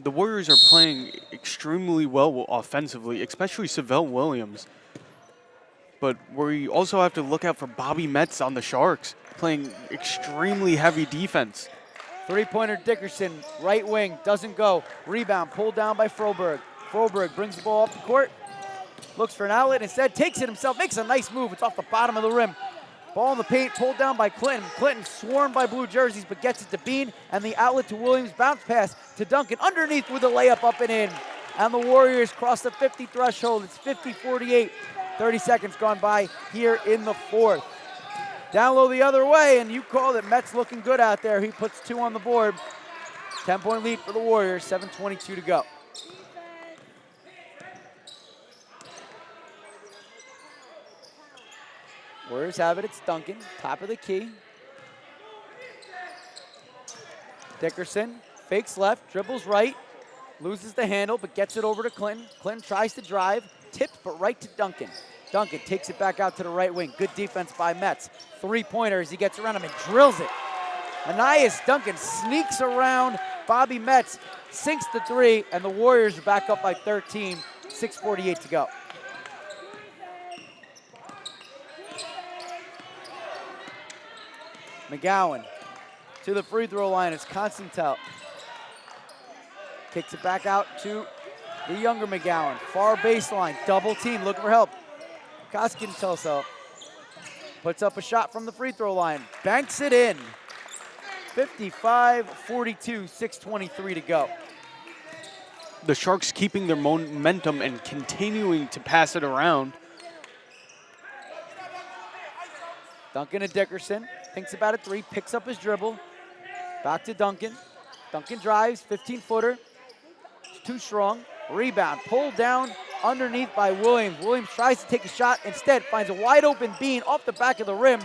C: The Warriors are playing extremely well offensively, especially Savell Williams. But we also have to look out for Bobby Metz on the Sharks, playing extremely heavy defense.
H: Three-pointer Dickerson, right wing, doesn't go. Rebound pulled down by Froberg. Froberg brings the ball up the court, looks for an outlet, instead takes it himself, makes a nice move. It's off the bottom of the rim. Ball in the paint, pulled down by Clinton. Clinton swarmed by blue jerseys, but gets it to Bean, and the outlet to Williams. Bounce pass to Duncan, underneath with a layup up and in. And the Warriors cross the 50 threshold. It's 50-48. 30 seconds gone by here in the fourth. Down low the other way, and you called it. Metz looking good out there. He puts 2 on the board. 10-point lead for the Warriors, 7:22 to go. Warriors have it, it's Duncan, top of the key. Dickerson fakes left, dribbles right, loses the handle, but gets it over to Clinton. Clinton tries to drive, tipped, but right to Duncan. Duncan takes it back out to the right wing. Good defense by Metz. Three-pointer as he gets around him and drills it. Anias Duncan sneaks around Bobby Metz, sinks the 3, and the Warriors are back up by 13, 6:48 to go. McGowan to the free throw line. It's Constantel. Kicks it back out to the younger McGowan. Far baseline, double team, looking for help. Constantel puts up a shot from the free throw line. Banks it in. 55-42, 6:23 to go.
C: The Sharks keeping their momentum and continuing to pass it around.
H: Duncan to Dickerson. Thinks about a 3, picks up his dribble. Back to Duncan. Duncan drives, 15-footer. Too strong. Rebound, pulled down underneath by Williams. Williams tries to take a shot, instead finds a wide open Bean off the back of the rim.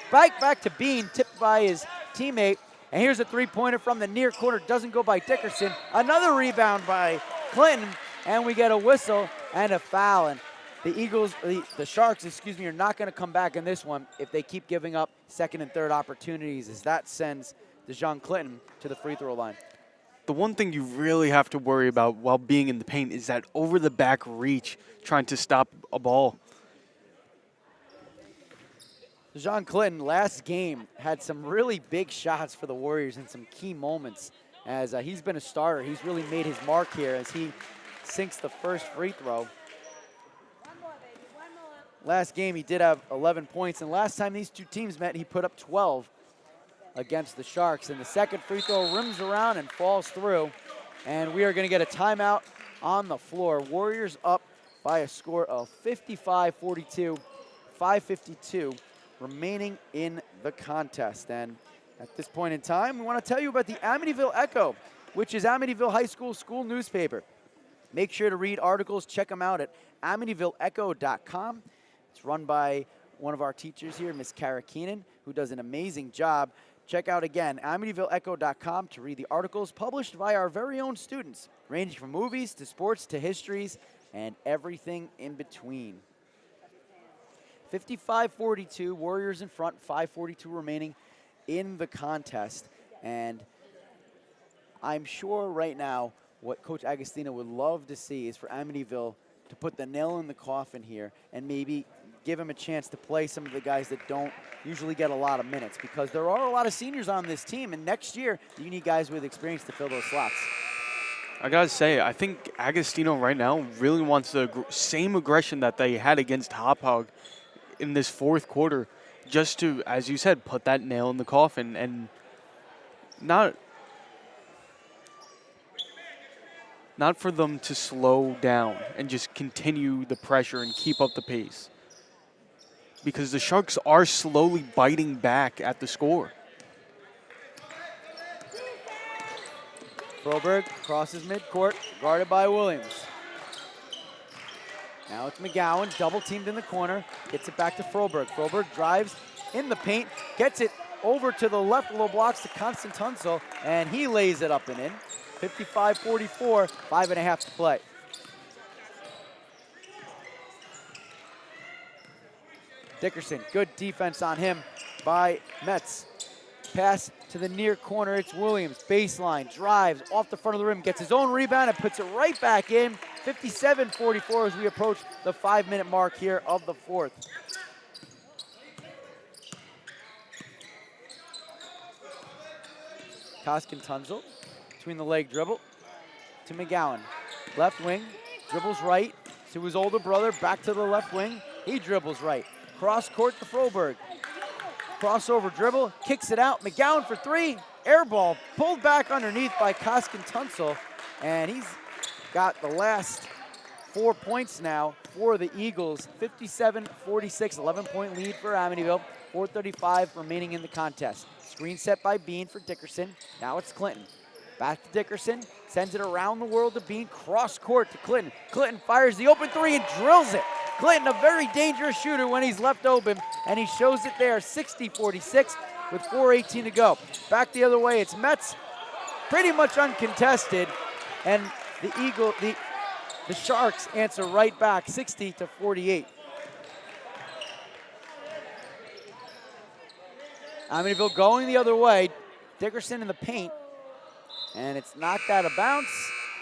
H: Back to Bean, tipped by his teammate. And here's a three-pointer from the near corner, doesn't go by Dickerson. Another rebound by Clinton, and we get a whistle and a foul. And the Sharks, are not going to come back in this one if they keep giving up second and third opportunities, as that sends DeJon Clinton to the free throw line.
C: The one thing you really have to worry about while being in the paint is that over-the-back reach, trying to stop a ball.
H: DeJon Clinton, last game, had some really big shots for the Warriors in some key moments. As he's been a starter, he's really made his mark here as he sinks the first free throw. Last game, he did have 11 points, and last time these two teams met, he put up 12 against the Sharks. And the second free throw rims around and falls through, and we are going to get a timeout on the floor. Warriors up by a score of 55-42, 5:52 remaining in the contest. And at this point in time, we want to tell you about the Amityville Echo, which is Amityville High School school newspaper. Make sure to read articles. Check them out at AmityvilleEcho.com. It's run by one of our teachers here, Miss Kara Keenan, who does an amazing job. Check out, again, AmityvilleEcho.com to read the articles published by our very own students, ranging from movies to sports to histories and everything in between. 55-42, Warriors in front, 5:42 remaining in the contest. And I'm sure right now what Coach Agostino would love to see is for Amityville to put the nail in the coffin here and maybe give him a chance to play some of the guys that don't usually get a lot of minutes, because there are a lot of seniors on this team, and next year you need guys with experience to fill those slots.
C: I gotta say, I think Agostino right now really wants the same aggression that they had against Hauppauge in this fourth quarter, just to, as you said, put that nail in the coffin and not for them to slow down and just continue the pressure and keep up the pace. Because the Sharks are slowly biting back at the score.
H: Froberg crosses midcourt, guarded by Williams. Now it's McGowan, double teamed in the corner, gets it back to Froberg. Froberg drives in the paint, gets it over to the left low blocks to Constant Tunzel, and he lays it up and in. 55-44, 5.5 to play. Dickerson, good defense on him by Metz. Pass to the near corner, it's Williams. Baseline, drives off the front of the rim, gets his own rebound and puts it right back in. 57-44 as we approach the 5-minute mark here of the fourth. Koskin Tunzel between the leg dribble to McGowan. Left wing, dribbles right to his older brother, back to the left wing. He dribbles right. Cross court to Froberg. Crossover dribble, kicks it out. McGowan for three. Air ball pulled back underneath by Koskin Tunzel. And he's got the last 4 points now for the Eagles. 57-46, 11-point lead for Amityville. 4:35 remaining in the contest. Screen set by Bean for Dickerson. Now it's Clinton. Back to Dickerson. Sends it around the world to Bean. Cross court to Clinton. Clinton fires the open three and drills it. Clinton, a very dangerous shooter when he's left open, and he shows it there. 60-46 with 4:18 to go. Back the other way, it's Metz. Pretty much uncontested. And the Sharks answer right back, 60-48. Amityville going the other way. Dickerson in the paint. And it's knocked out of bounds.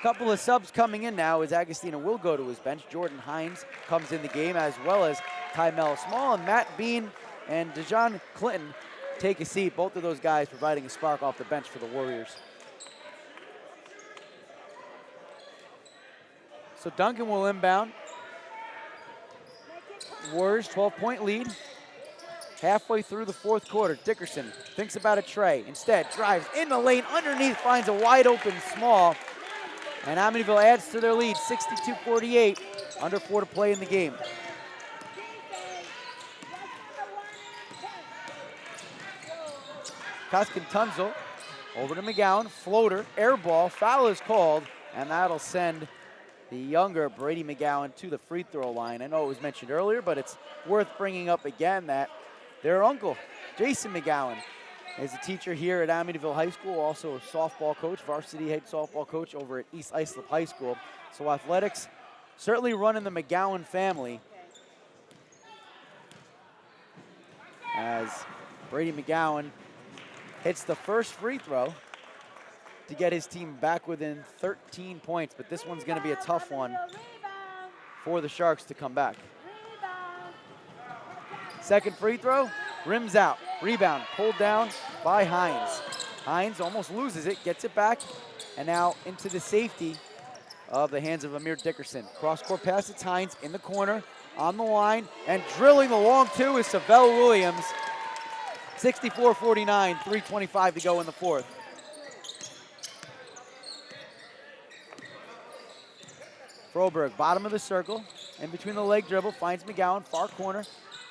H: Couple of subs coming in now as Agostina will go to his bench. Jordan Hines comes in the game, as well as Kymel Small, and Matt Bean and Dejon Clinton take a seat. Both of those guys providing a spark off the bench for the Warriors. So Duncan will inbound. Warriors 12-point lead. Halfway through the fourth quarter, Dickerson thinks about a tray. Instead, drives in the lane underneath, finds a wide open Small. And Amityville adds to their lead, 62-48, under 4 to play in the game. Koskin Tunzel over to McGowan, floater, air ball, foul is called, and that'll send the younger Brady McGowan to the free throw line. I know it was mentioned earlier, but it's worth bringing up again that their uncle, Jason McGowan, is a teacher here at Amityville High School, also a softball coach, varsity head softball coach over at East Islip High School. So athletics certainly running the McGowan family. As Brady McGowan hits the first free throw to get his team back within 13 points, but this one's going to be a tough one for the Sharks to come back. Second free throw, rims out. Rebound pulled down by Hines. Hines almost loses it, gets it back, and now into the safety of the hands of Amir Dickerson. Cross-court pass to Hines in the corner, on the line, and drilling the long two is Savell Williams. 64-49, 3:25 to go in the fourth. Froberg, bottom of the circle, in between the leg dribble, finds McGowan, far corner.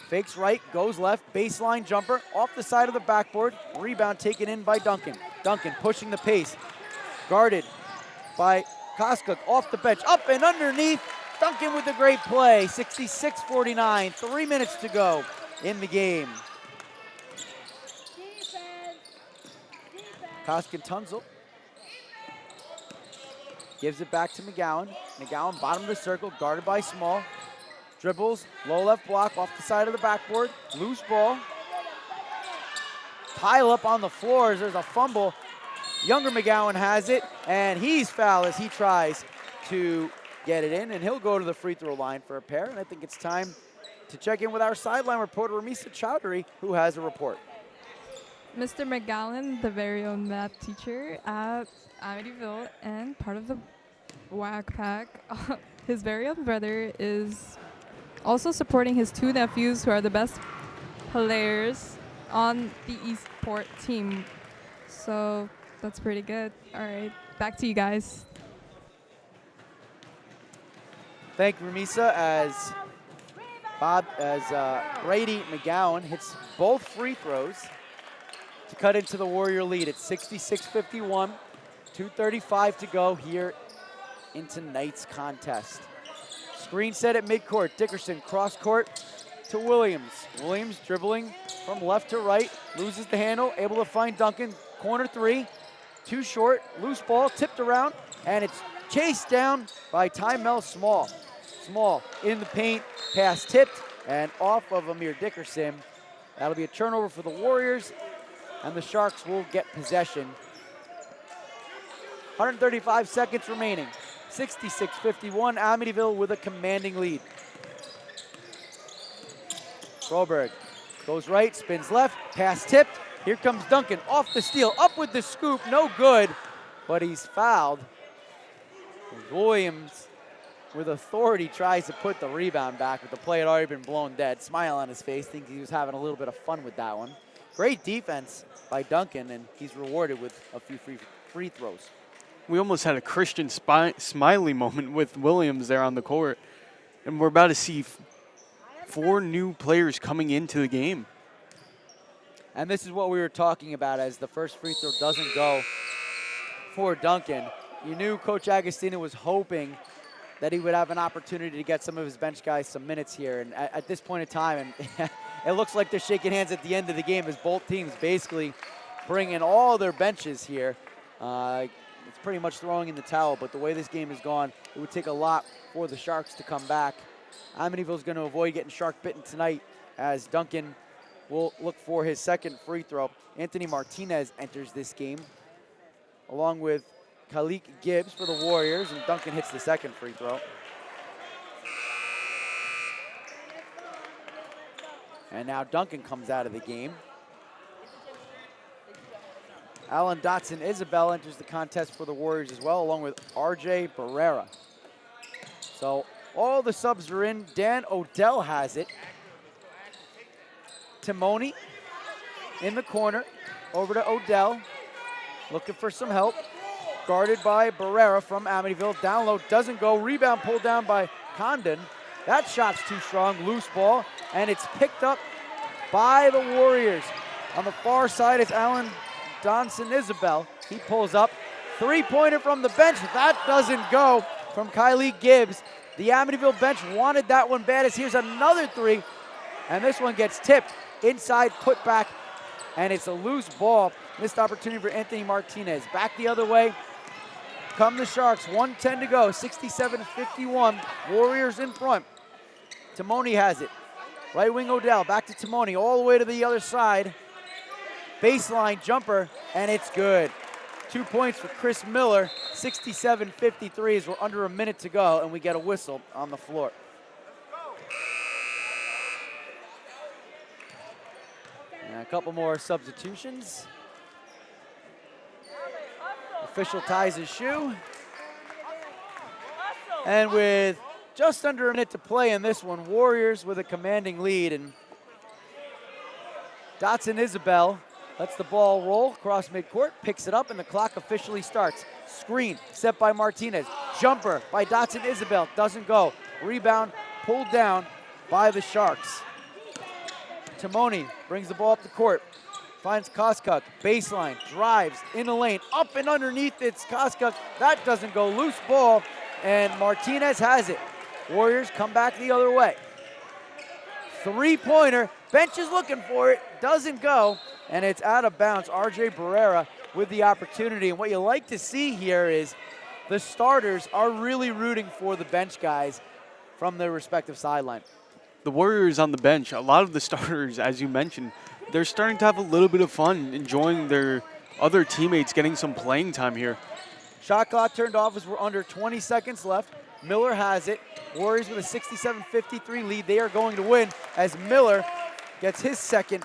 H: Fakes right, goes left, baseline jumper, off the side of the backboard. Rebound taken in by Duncan. Duncan pushing the pace. Guarded by Koskuk off the bench, up and underneath. Duncan with a great play, 66-49, 3 minutes to go in the game. Koskin Tunzel gives it back to McGowan. McGowan, bottom of the circle, guarded by Small. Dribbles, low left block off the side of the backboard. Loose ball. Pile up on the floors. There's a fumble. Younger McGowan has it, and he's fouled as he tries to get it in, and he'll go to the free throw line for a pair. And I think it's time to check in with our sideline reporter, Ramisa Chowdhury, who has a report.
E: Mr. McGowan, the very own math teacher at Amityville and part of the WAC Pack, his very own brother is also supporting his two nephews who are the best players on the Eastport team. So that's pretty good. All right, back to you guys.
H: Thank you, Ramisa, as Brady McGowan hits both free throws to cut into the Warrior lead. It's 66-51, 2:35 to go here in tonight's contest. Screen set at midcourt. Dickerson cross court to Williams. Williams dribbling from left to right, loses the handle, able to find Duncan. Corner three, too short, loose ball, tipped around, and it's chased down by Tymel Small. Small in the paint, pass tipped, and off of Amir Dickerson. That'll be a turnover for the Warriors, and the Sharks will get possession. 135 seconds remaining. 66-51, Amityville with a commanding lead. Broberg goes right, spins left, pass tipped. Here comes Duncan off the steal, up with the scoop, no good, but he's fouled. Williams, with authority, tries to put the rebound back, but the play had already been blown dead. Smile on his face, thinks he was having a little bit of fun with that one. Great defense by Duncan, and he's rewarded with a few free throws.
C: We almost had a Christian Smiley moment with Williams there on the court, and we're about to see 4 new players coming into the game.
H: And this is what we were talking about as the first free throw doesn't go for Duncan. You knew Coach Agostino was hoping that he would have an opportunity to get some of his bench guys some minutes here. And at this point in time, and it looks like they're shaking hands at the end of the game as both teams basically bring in all their benches here. It's pretty much throwing in the towel, but the way this game has gone, it would take a lot for the Sharks to come back. Amityville's going to avoid getting shark bitten tonight as Duncan will look for his second free throw. Anthony Martinez enters this game along with Khalik Gibbs for the Warriors, and Duncan hits the second free throw. And now Duncan comes out of the game. Alan Dotson-Isabel enters the contest for the Warriors as well, along with RJ Barrera. So all the subs are in. Dan Odell has it. Timoni in the corner, over to Odell, looking for some help. Guarded by Barrera from Amityville. Down low, doesn't go. Rebound pulled down by Condon. That shot's too strong, loose ball, and it's picked up by the Warriors. On the far side, it's Alan Donson-Isabel. He pulls up. Three-pointer from the bench. That doesn't go from Kylie Gibbs. The Amityville bench wanted that one bad as here's another three, and this one gets tipped. Inside, put back, and it's a loose ball. Missed opportunity for Anthony Martinez. Back the other way. Come the Sharks, 1:10 to go, 67-51. Warriors in front. Timoni has it. Right wing Odell, back to Timoni, all the way to the other side. Baseline jumper, and it's good. 2 points for Chris Miller, 67-53 as we're under a minute to go, and we get a whistle on the floor. And a couple more substitutions. Official ties his shoe. And with just under a minute to play in this one, Warriors with a commanding lead. And Dotson-Isabel lets the ball roll across midcourt, picks it up, and the clock officially starts. Screen set by Martinez. Jumper by Dotson-Isabel, doesn't go. Rebound pulled down by the Sharks. Timoni brings the ball up the court. Finds Koskuk, baseline, drives in the lane, up and underneath it's Koskuk. That doesn't go, loose ball, and Martinez has it. Warriors come back the other way. Three-pointer, bench is looking for it, doesn't go, and it's out of bounds. RJ Barrera with the opportunity, and what you like to see here is the starters are really rooting for the bench guys from their respective sideline.
C: The Warriors on the bench, a lot of the starters, as you mentioned, they're starting to have a little bit of fun, enjoying their other teammates getting some playing time here.
H: Shot clock turned off as we're under 20 seconds left. Miller has it. Warriors with a 67-53 lead. They are going to win as Miller gets his second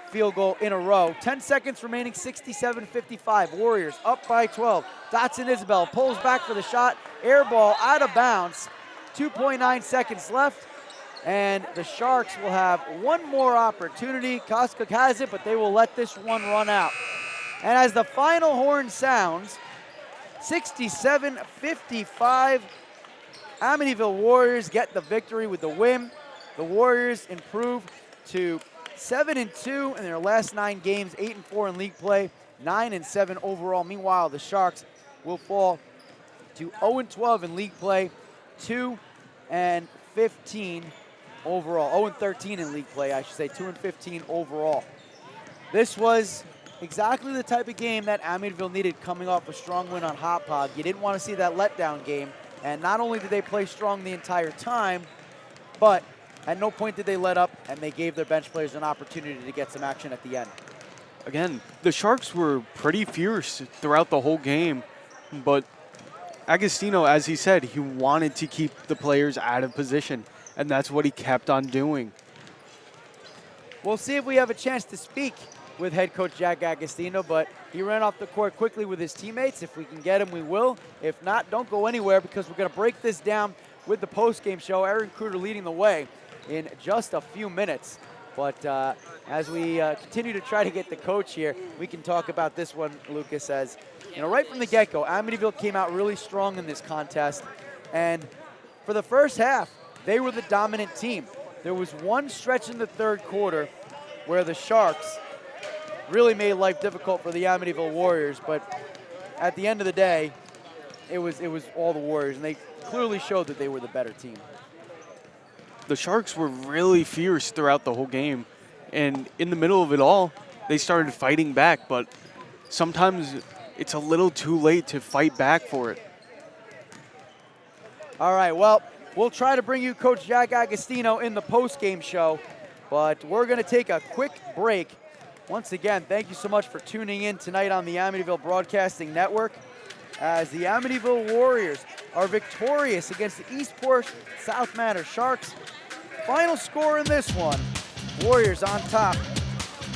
H: field goal in a row. 10 seconds remaining, 67-55. Warriors up by 12. Dotson-Isabel pulls back for the shot. Air ball out of bounds. 2.9 seconds left. And the Sharks will have one more opportunity. Koskuk has it, but they will let this one run out. And as the final horn sounds, 67-55, Amityville Warriors get the victory with the win. The Warriors improve to 7-2 in their last 9 games, 8-4 in league play, 9-7 overall. Meanwhile, the Sharks will fall to 0-12 in league play, 2 2-15 overall. 0-13 in league play, I should say. 2-15 overall. This was exactly the type of game that Amityville needed coming off a strong win on Hot Pog. You didn't want to see that letdown game. And not only did they play strong the entire time, but at no point did they let up, and they gave their bench players an opportunity to get some action at the end.
C: Again, the Sharks were pretty fierce throughout the whole game, but Agostino, as he said, he wanted to keep the players out of position, and that's what he kept on doing.
H: We'll see if we have a chance to speak with head coach Jack Agostino, but he ran off the court quickly with his teammates. If we can get him, we will. If not, don't go anywhere, because we're going to break this down with the post-game show. Aaron Kruger leading the way in just a few minutes. But as we continue to try to get the coach here, we can talk about this one, Lucas, as right from the get-go, Amityville came out really strong in this contest. And for the first half, they were the dominant team. There was one stretch in the third quarter where the Sharks really made life difficult for the Amityville Warriors, but at the end of the day, it was all the Warriors, and they clearly showed that they were the better team.
C: The Sharks were really fierce throughout the whole game, and in the middle of it all, they started fighting back, but sometimes it's a little too late to fight back for it.
H: All right, well, we'll try to bring you Coach Jack Agostino in the post-game show, but we're going to take a quick break. Once again, thank you so much for tuning in tonight on the Amityville Broadcasting Network, as the Amityville Warriors are victorious against the Eastport Southmanor Sharks. Final score in this one, Warriors on top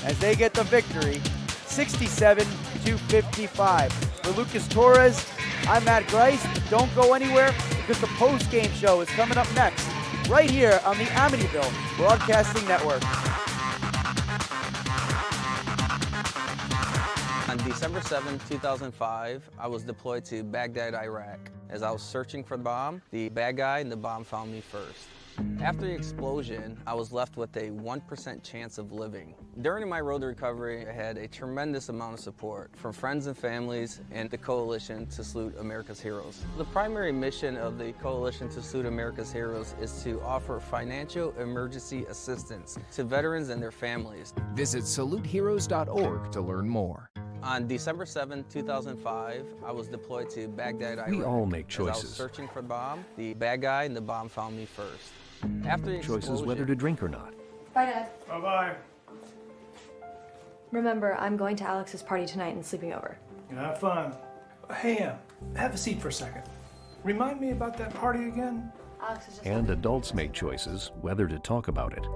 H: as they get the victory, 67-55. For Lucas Torres, I'm Matt Grice. Don't go anywhere, because the post-game show is coming up next, right here on the Amityville Broadcasting Network.
F: On December 7, 2005, I was deployed to Baghdad, Iraq. As I was searching for the bomb, the bad guy and the bomb found me first. After the explosion, I was left with a 1% chance of living. During my road to recovery, I had a tremendous amount of support from friends and families and the Coalition to Salute America's Heroes. The primary mission of the Coalition to Salute America's Heroes is to offer financial emergency assistance to veterans and their families.
G: Visit saluteheroes.org to learn more.
F: On December 7, 2005, I was deployed to Baghdad, Iraq.
S: We all make
F: As I was
S: choices.
F: searching for the bomb, the bad guy and the bomb found me first. After the
S: Choices whether to drink or not.
T: Bye, Dad.
C: Bye-bye.
T: Remember, I'm going to Alex's party tonight and sleeping over.
M: Have fun. Hey, have a seat for a second. Remind me about that party again?
T: Alex is just...
S: And adults make choices whether to talk about it.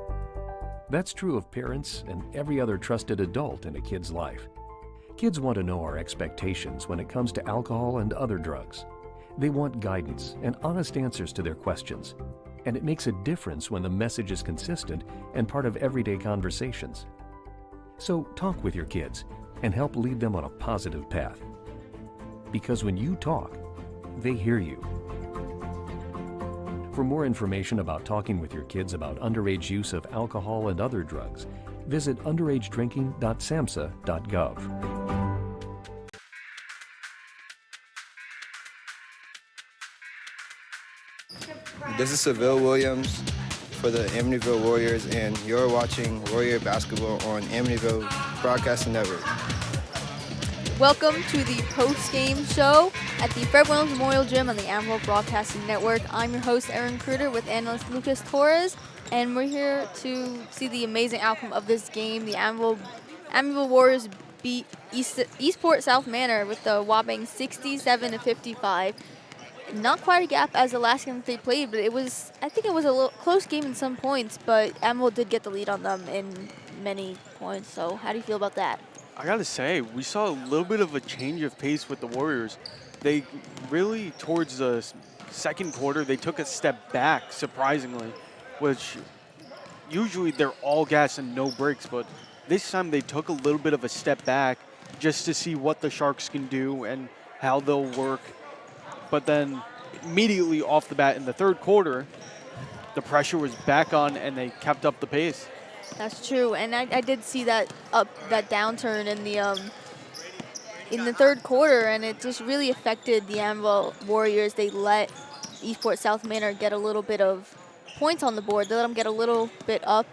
S: That's true of parents and every other trusted adult in a kid's life. Kids want to know our expectations when it comes to alcohol and other drugs. They want guidance and honest answers to their questions. And it makes a difference when the message is consistent and part of everyday conversations. So talk with your kids and help lead them on a positive path. Because when you talk, they hear you. For more information about talking with your kids about underage use of alcohol and other drugs, visit underagedrinking.samhsa.gov.
V: This is Seville Williams for the Amityville Warriors, and you're watching Warrior Basketball on Amityville Broadcasting Network.
D: Welcome to the post-game show at the Fred Williams Memorial Gym on the Amityville Broadcasting Network. I'm your host, Aaron Kruger, with analyst Lucas Torres, and we're here to see the amazing outcome of this game. The Amityville Warriors beat Eastport Southmanor with the whopping 67-55. Not quite a gap as the last game that they played, but I think it was a little close game in some points, but Amityville did get the lead on them in many points. So how do you feel about that?
C: I gotta say, we saw a little bit of a change of pace with the Warriors. They really, towards the second quarter, they took a step back, surprisingly, which usually they're all gas and no brakes, but this time they took a little bit of a step back just to see what the Sharks can do and how they'll work. But then immediately off the bat in the third quarter, the pressure was back on and they kept up the pace.
D: That's true, and I did see that downturn in the third quarter, and it just really affected the Amityville Warriors. They let Eastport Southmanor get a little bit of points on the board. They let them get a little bit up,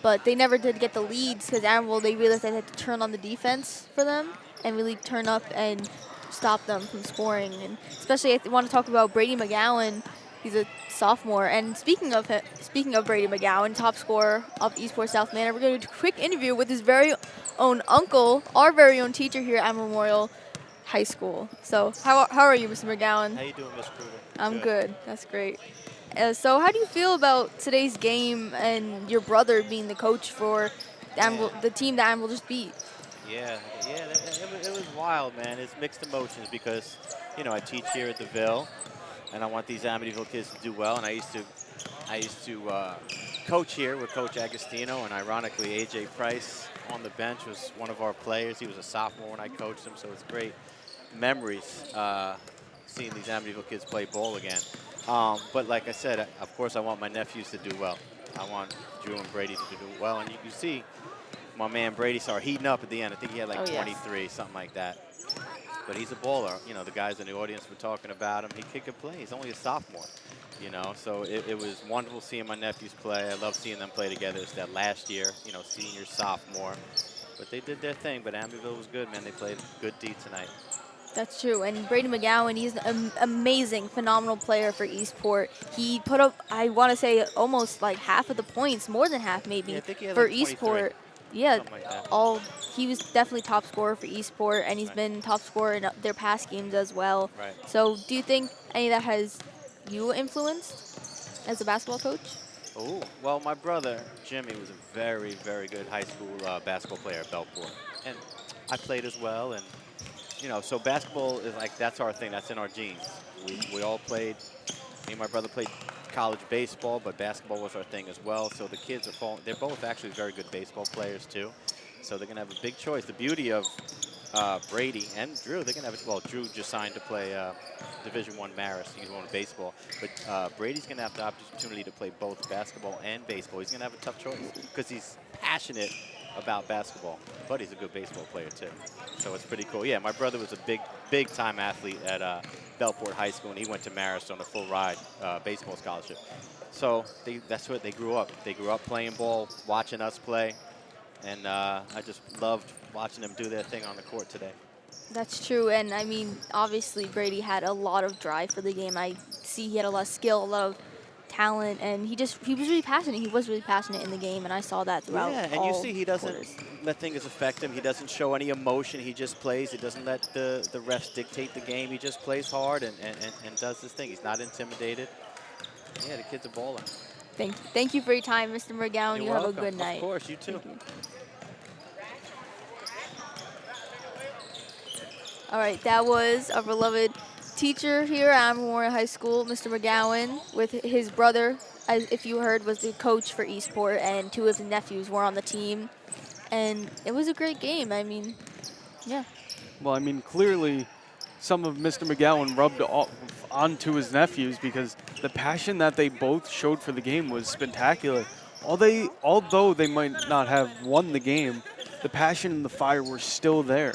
D: but they never did get the leads because Amityville, they realized they had to turn on the defense for them and really turn up and stop them from scoring. And especially I want to talk about Brady McGowan. He's a sophomore. And speaking of Brady McGowan, top scorer of Eastport Southmanor, we're going to do a quick interview with his very own uncle, our very own teacher here at Memorial High School. So how are you, Mr. McGowan?
B: How you doing, Miss Kruger?
D: I'm good. That's great. So how do you feel about today's game and your brother being the coach for the team that Amityville just beat?
B: Yeah, it was wild, man. It's mixed emotions because, you know, I teach here at the Ville, and I want these Amityville kids to do well. And I used to coach here with Coach Agostino, and ironically, AJ Price on the bench was one of our players. He was a sophomore when I coached him, so it's great memories seeing these Amityville kids play ball again. But like I said, of course, I want my nephews to do well. I want Drew and Brady to do well, and you can see my man Brady started heating up at the end. I think he had like 23, something like that. But he's a baller. You know, the guys in the audience were talking about him. He could play. He's only a sophomore, you know. So it was wonderful seeing my nephews play. I love seeing them play together. It's that last year, you know, senior, sophomore. But they did their thing. But Amityville was good, man. They played good D tonight.
D: That's true. And Brady McGowan, he's an amazing, phenomenal player for Eastport. He put up, I want to say, almost like half of the points, more than half maybe,
B: I think he had
D: for
B: like 23.
D: Eastport. Yeah,
B: like
D: he was definitely top scorer for Eastport, and he's been top scorer in their past games as well.
B: Right.
D: So do you think any of that has you influenced as a basketball coach?
B: Oh, well, my brother, Jimmy, was a very, very good high school basketball player at Belport. And I played as well. And, you know, so basketball is like, that's our thing. That's in our genes. We all played. Me and my brother played college baseball, but basketball was our thing as well. So the kids are they're both actually very good baseball players, too. So they're going to have a big choice. The beauty of Brady and Drew, they're going to have, well, Drew just signed to play Division I Marist. He's going to baseball. But Brady's going to have the opportunity to play both basketball and baseball. He's going to have a tough choice because he's passionate about basketball, but he's a good baseball player, too. So it's pretty cool. Yeah, my brother was a big-time athlete at Belport High School, and he went to Marist on a full-ride baseball scholarship. So that's what they grew up. They grew up playing ball, watching us play, and I just loved watching them do their thing on the court today.
D: That's true, and I mean, obviously Brady had a lot of drive for the game. I see he had a lot of skill, a lot of talent, and he was really passionate. He was really passionate in the game, and I saw that throughout.
B: Yeah, and you see he doesn't let things affect him. He doesn't show any emotion. He just plays. He doesn't let the refs dictate the game. He just plays hard and does his thing. He's not intimidated. Yeah, the kid's a baller.
D: Thank you for your time, Mr. McGowan.
B: You're
D: you
B: welcome.
D: Have a good night.
B: Of course, you too.
D: All right, that was our beloved teacher here at Memorial High School, Mr. McGowan, with his brother, as if you heard, was the coach for Eastport, and two of his nephews were on the team. And it was a great game. I mean, yeah.
C: Well, I mean, clearly some of Mr. McGowan rubbed onto his nephews because the passion that they both showed for the game was spectacular. Although they might not have won the game, the passion and the fire were still there.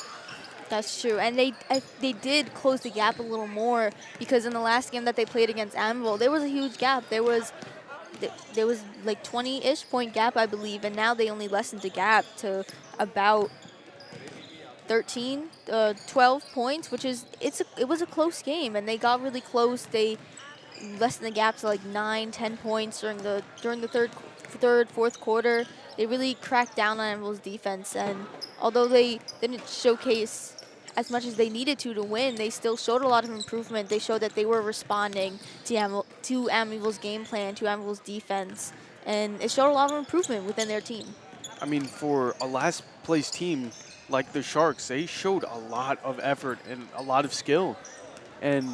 D: That's true, and they did close the gap a little more because in the last game that they played against Amityville, there was a huge gap. There was like 20-ish point gap, I believe, and now they only lessened the gap to about 12 points, which is it was a close game, and they got really close. They lessened the gap to like 9-10 points during the fourth quarter. They really cracked down on Amityville's defense, and although they didn't showcase as much as they needed to win, they still showed a lot of improvement. They showed that they were responding to Amityville's game plan, to Amityville's defense, and it showed a lot of improvement within their team.
C: I mean, for a last place team like the Sharks, they showed a lot of effort and a lot of skill. And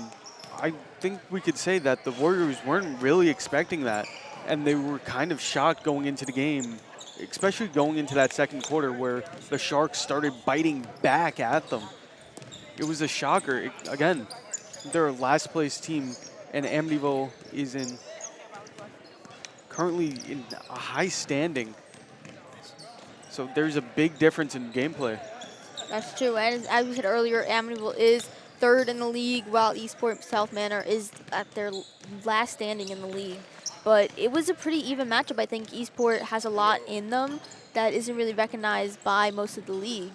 C: I think we could say that the Warriors weren't really expecting that, and they were kind of shocked going into the game, especially going into that second quarter where the Sharks started biting back at them. It was a shocker. Again, they're a last place team, and Amityville is currently in a high standing. So there's a big difference in gameplay.
D: That's true, and as we said earlier, Amityville is third in the league, while Eastport Southmanor is at their last standing in the league. But it was a pretty even matchup. I think Eastport has a lot in them that isn't really recognized by most of the league.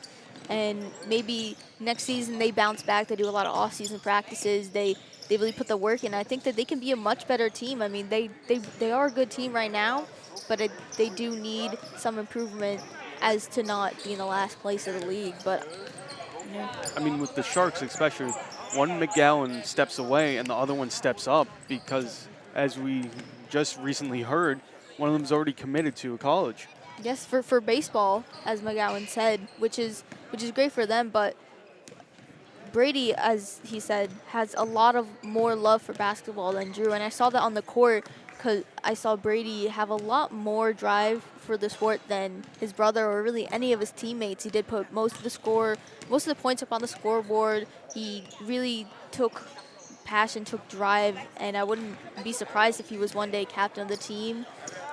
D: And maybe next season they bounce back. They do a lot of off-season practices. They really put the work in. I think that they can be a much better team. I mean, they are a good team right now, but they do need some improvement as to not be in the last place of the league. But yeah.
C: I mean, with the Sharks especially, one McGowan steps away and the other one steps up because, as we just recently heard, one of them's already committed to a college.
D: Yes, for baseball, as McGowan said, which is great for them. But Brady, as he said, has a lot of more love for basketball than Drew, and I saw that on the court because I saw Brady have a lot more drive for the sport than his brother or really any of his teammates. He did put most of the points up on the scoreboard. He really took passion, took drive, and I wouldn't be surprised if he was one day captain of the team.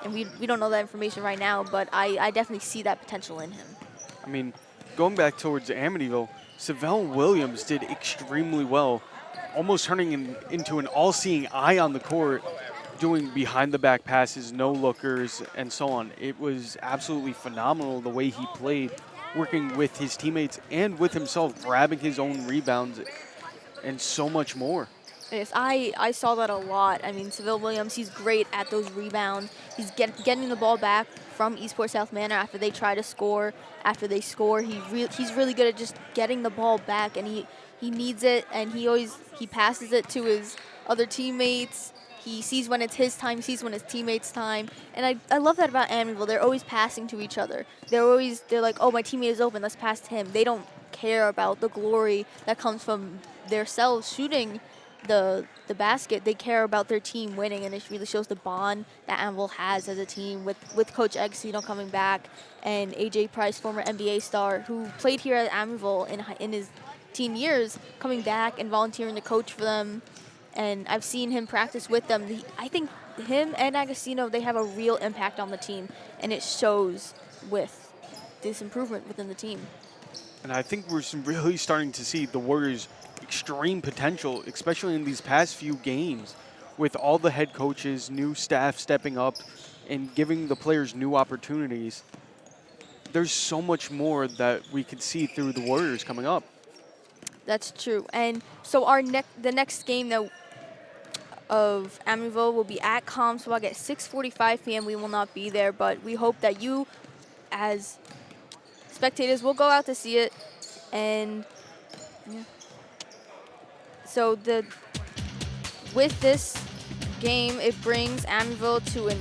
D: And we don't know that information right now, but I definitely see that potential in him.
C: I mean, going back towards Amityville, Savell Williams did extremely well, almost turning into an all-seeing eye on the court, doing behind-the-back passes, no-lookers, and so on. It was absolutely phenomenal the way he played, working with his teammates and with himself, grabbing his own rebounds, and so much more.
D: Yes, I saw that a lot. I mean, Savell Williams, he's great at those rebounds. He's getting the ball back from Eastport Southmanor after they try to score. After they score, he's really good at just getting the ball back, and he needs it, and he passes it to his other teammates. He sees when it's his time, sees when it's teammates' time, and I love that about Amityville. They're always passing to each other. They're like, oh, my teammate is open, let's pass to him. They don't care about the glory that comes from themselves shooting the basket. They care about their team winning, and it really shows the bond that Amityville has as a team with Coach Eggsino coming back and AJ Price, former NBA star, who played here at Amityville in his teen years, coming back and volunteering to coach for them. And I've seen him practice with them. I think him and Agostino, they have a real impact on the team, and it shows with this improvement within the team.
C: And I think we're really starting to see the Warriors' extreme potential, especially in these past few games, with all the head coaches, new staff stepping up and giving the players new opportunities. There's so much more that we could see through the Warriors coming up.
D: That's true. And so the next game of Amityville will be at Comstock at 6:45 p.m. We will not be there, but we hope that you, as spectators, will go out to see it. And yeah. So with this game, it brings Amityville to an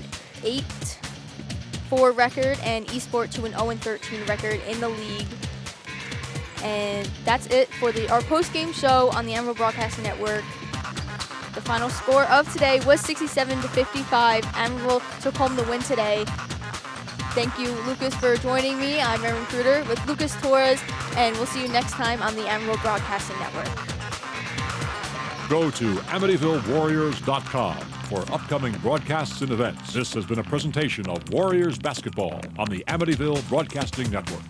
D: 8-4 record and Eastport to an 0-13 record in the league. And that's it for our post-game show on the Amityville Broadcasting Network. The final score of today was 67-55. Amityville took home the win today. Thank you, Lucas, for joining me. I'm Erin Kruder with Lucas Torres, and we'll see you next time on the Amityville Broadcasting Network.
I: Go to AmityvilleWarriors.com for upcoming broadcasts and events. This has been a presentation of Warriors Basketball on the Amityville Broadcasting Network.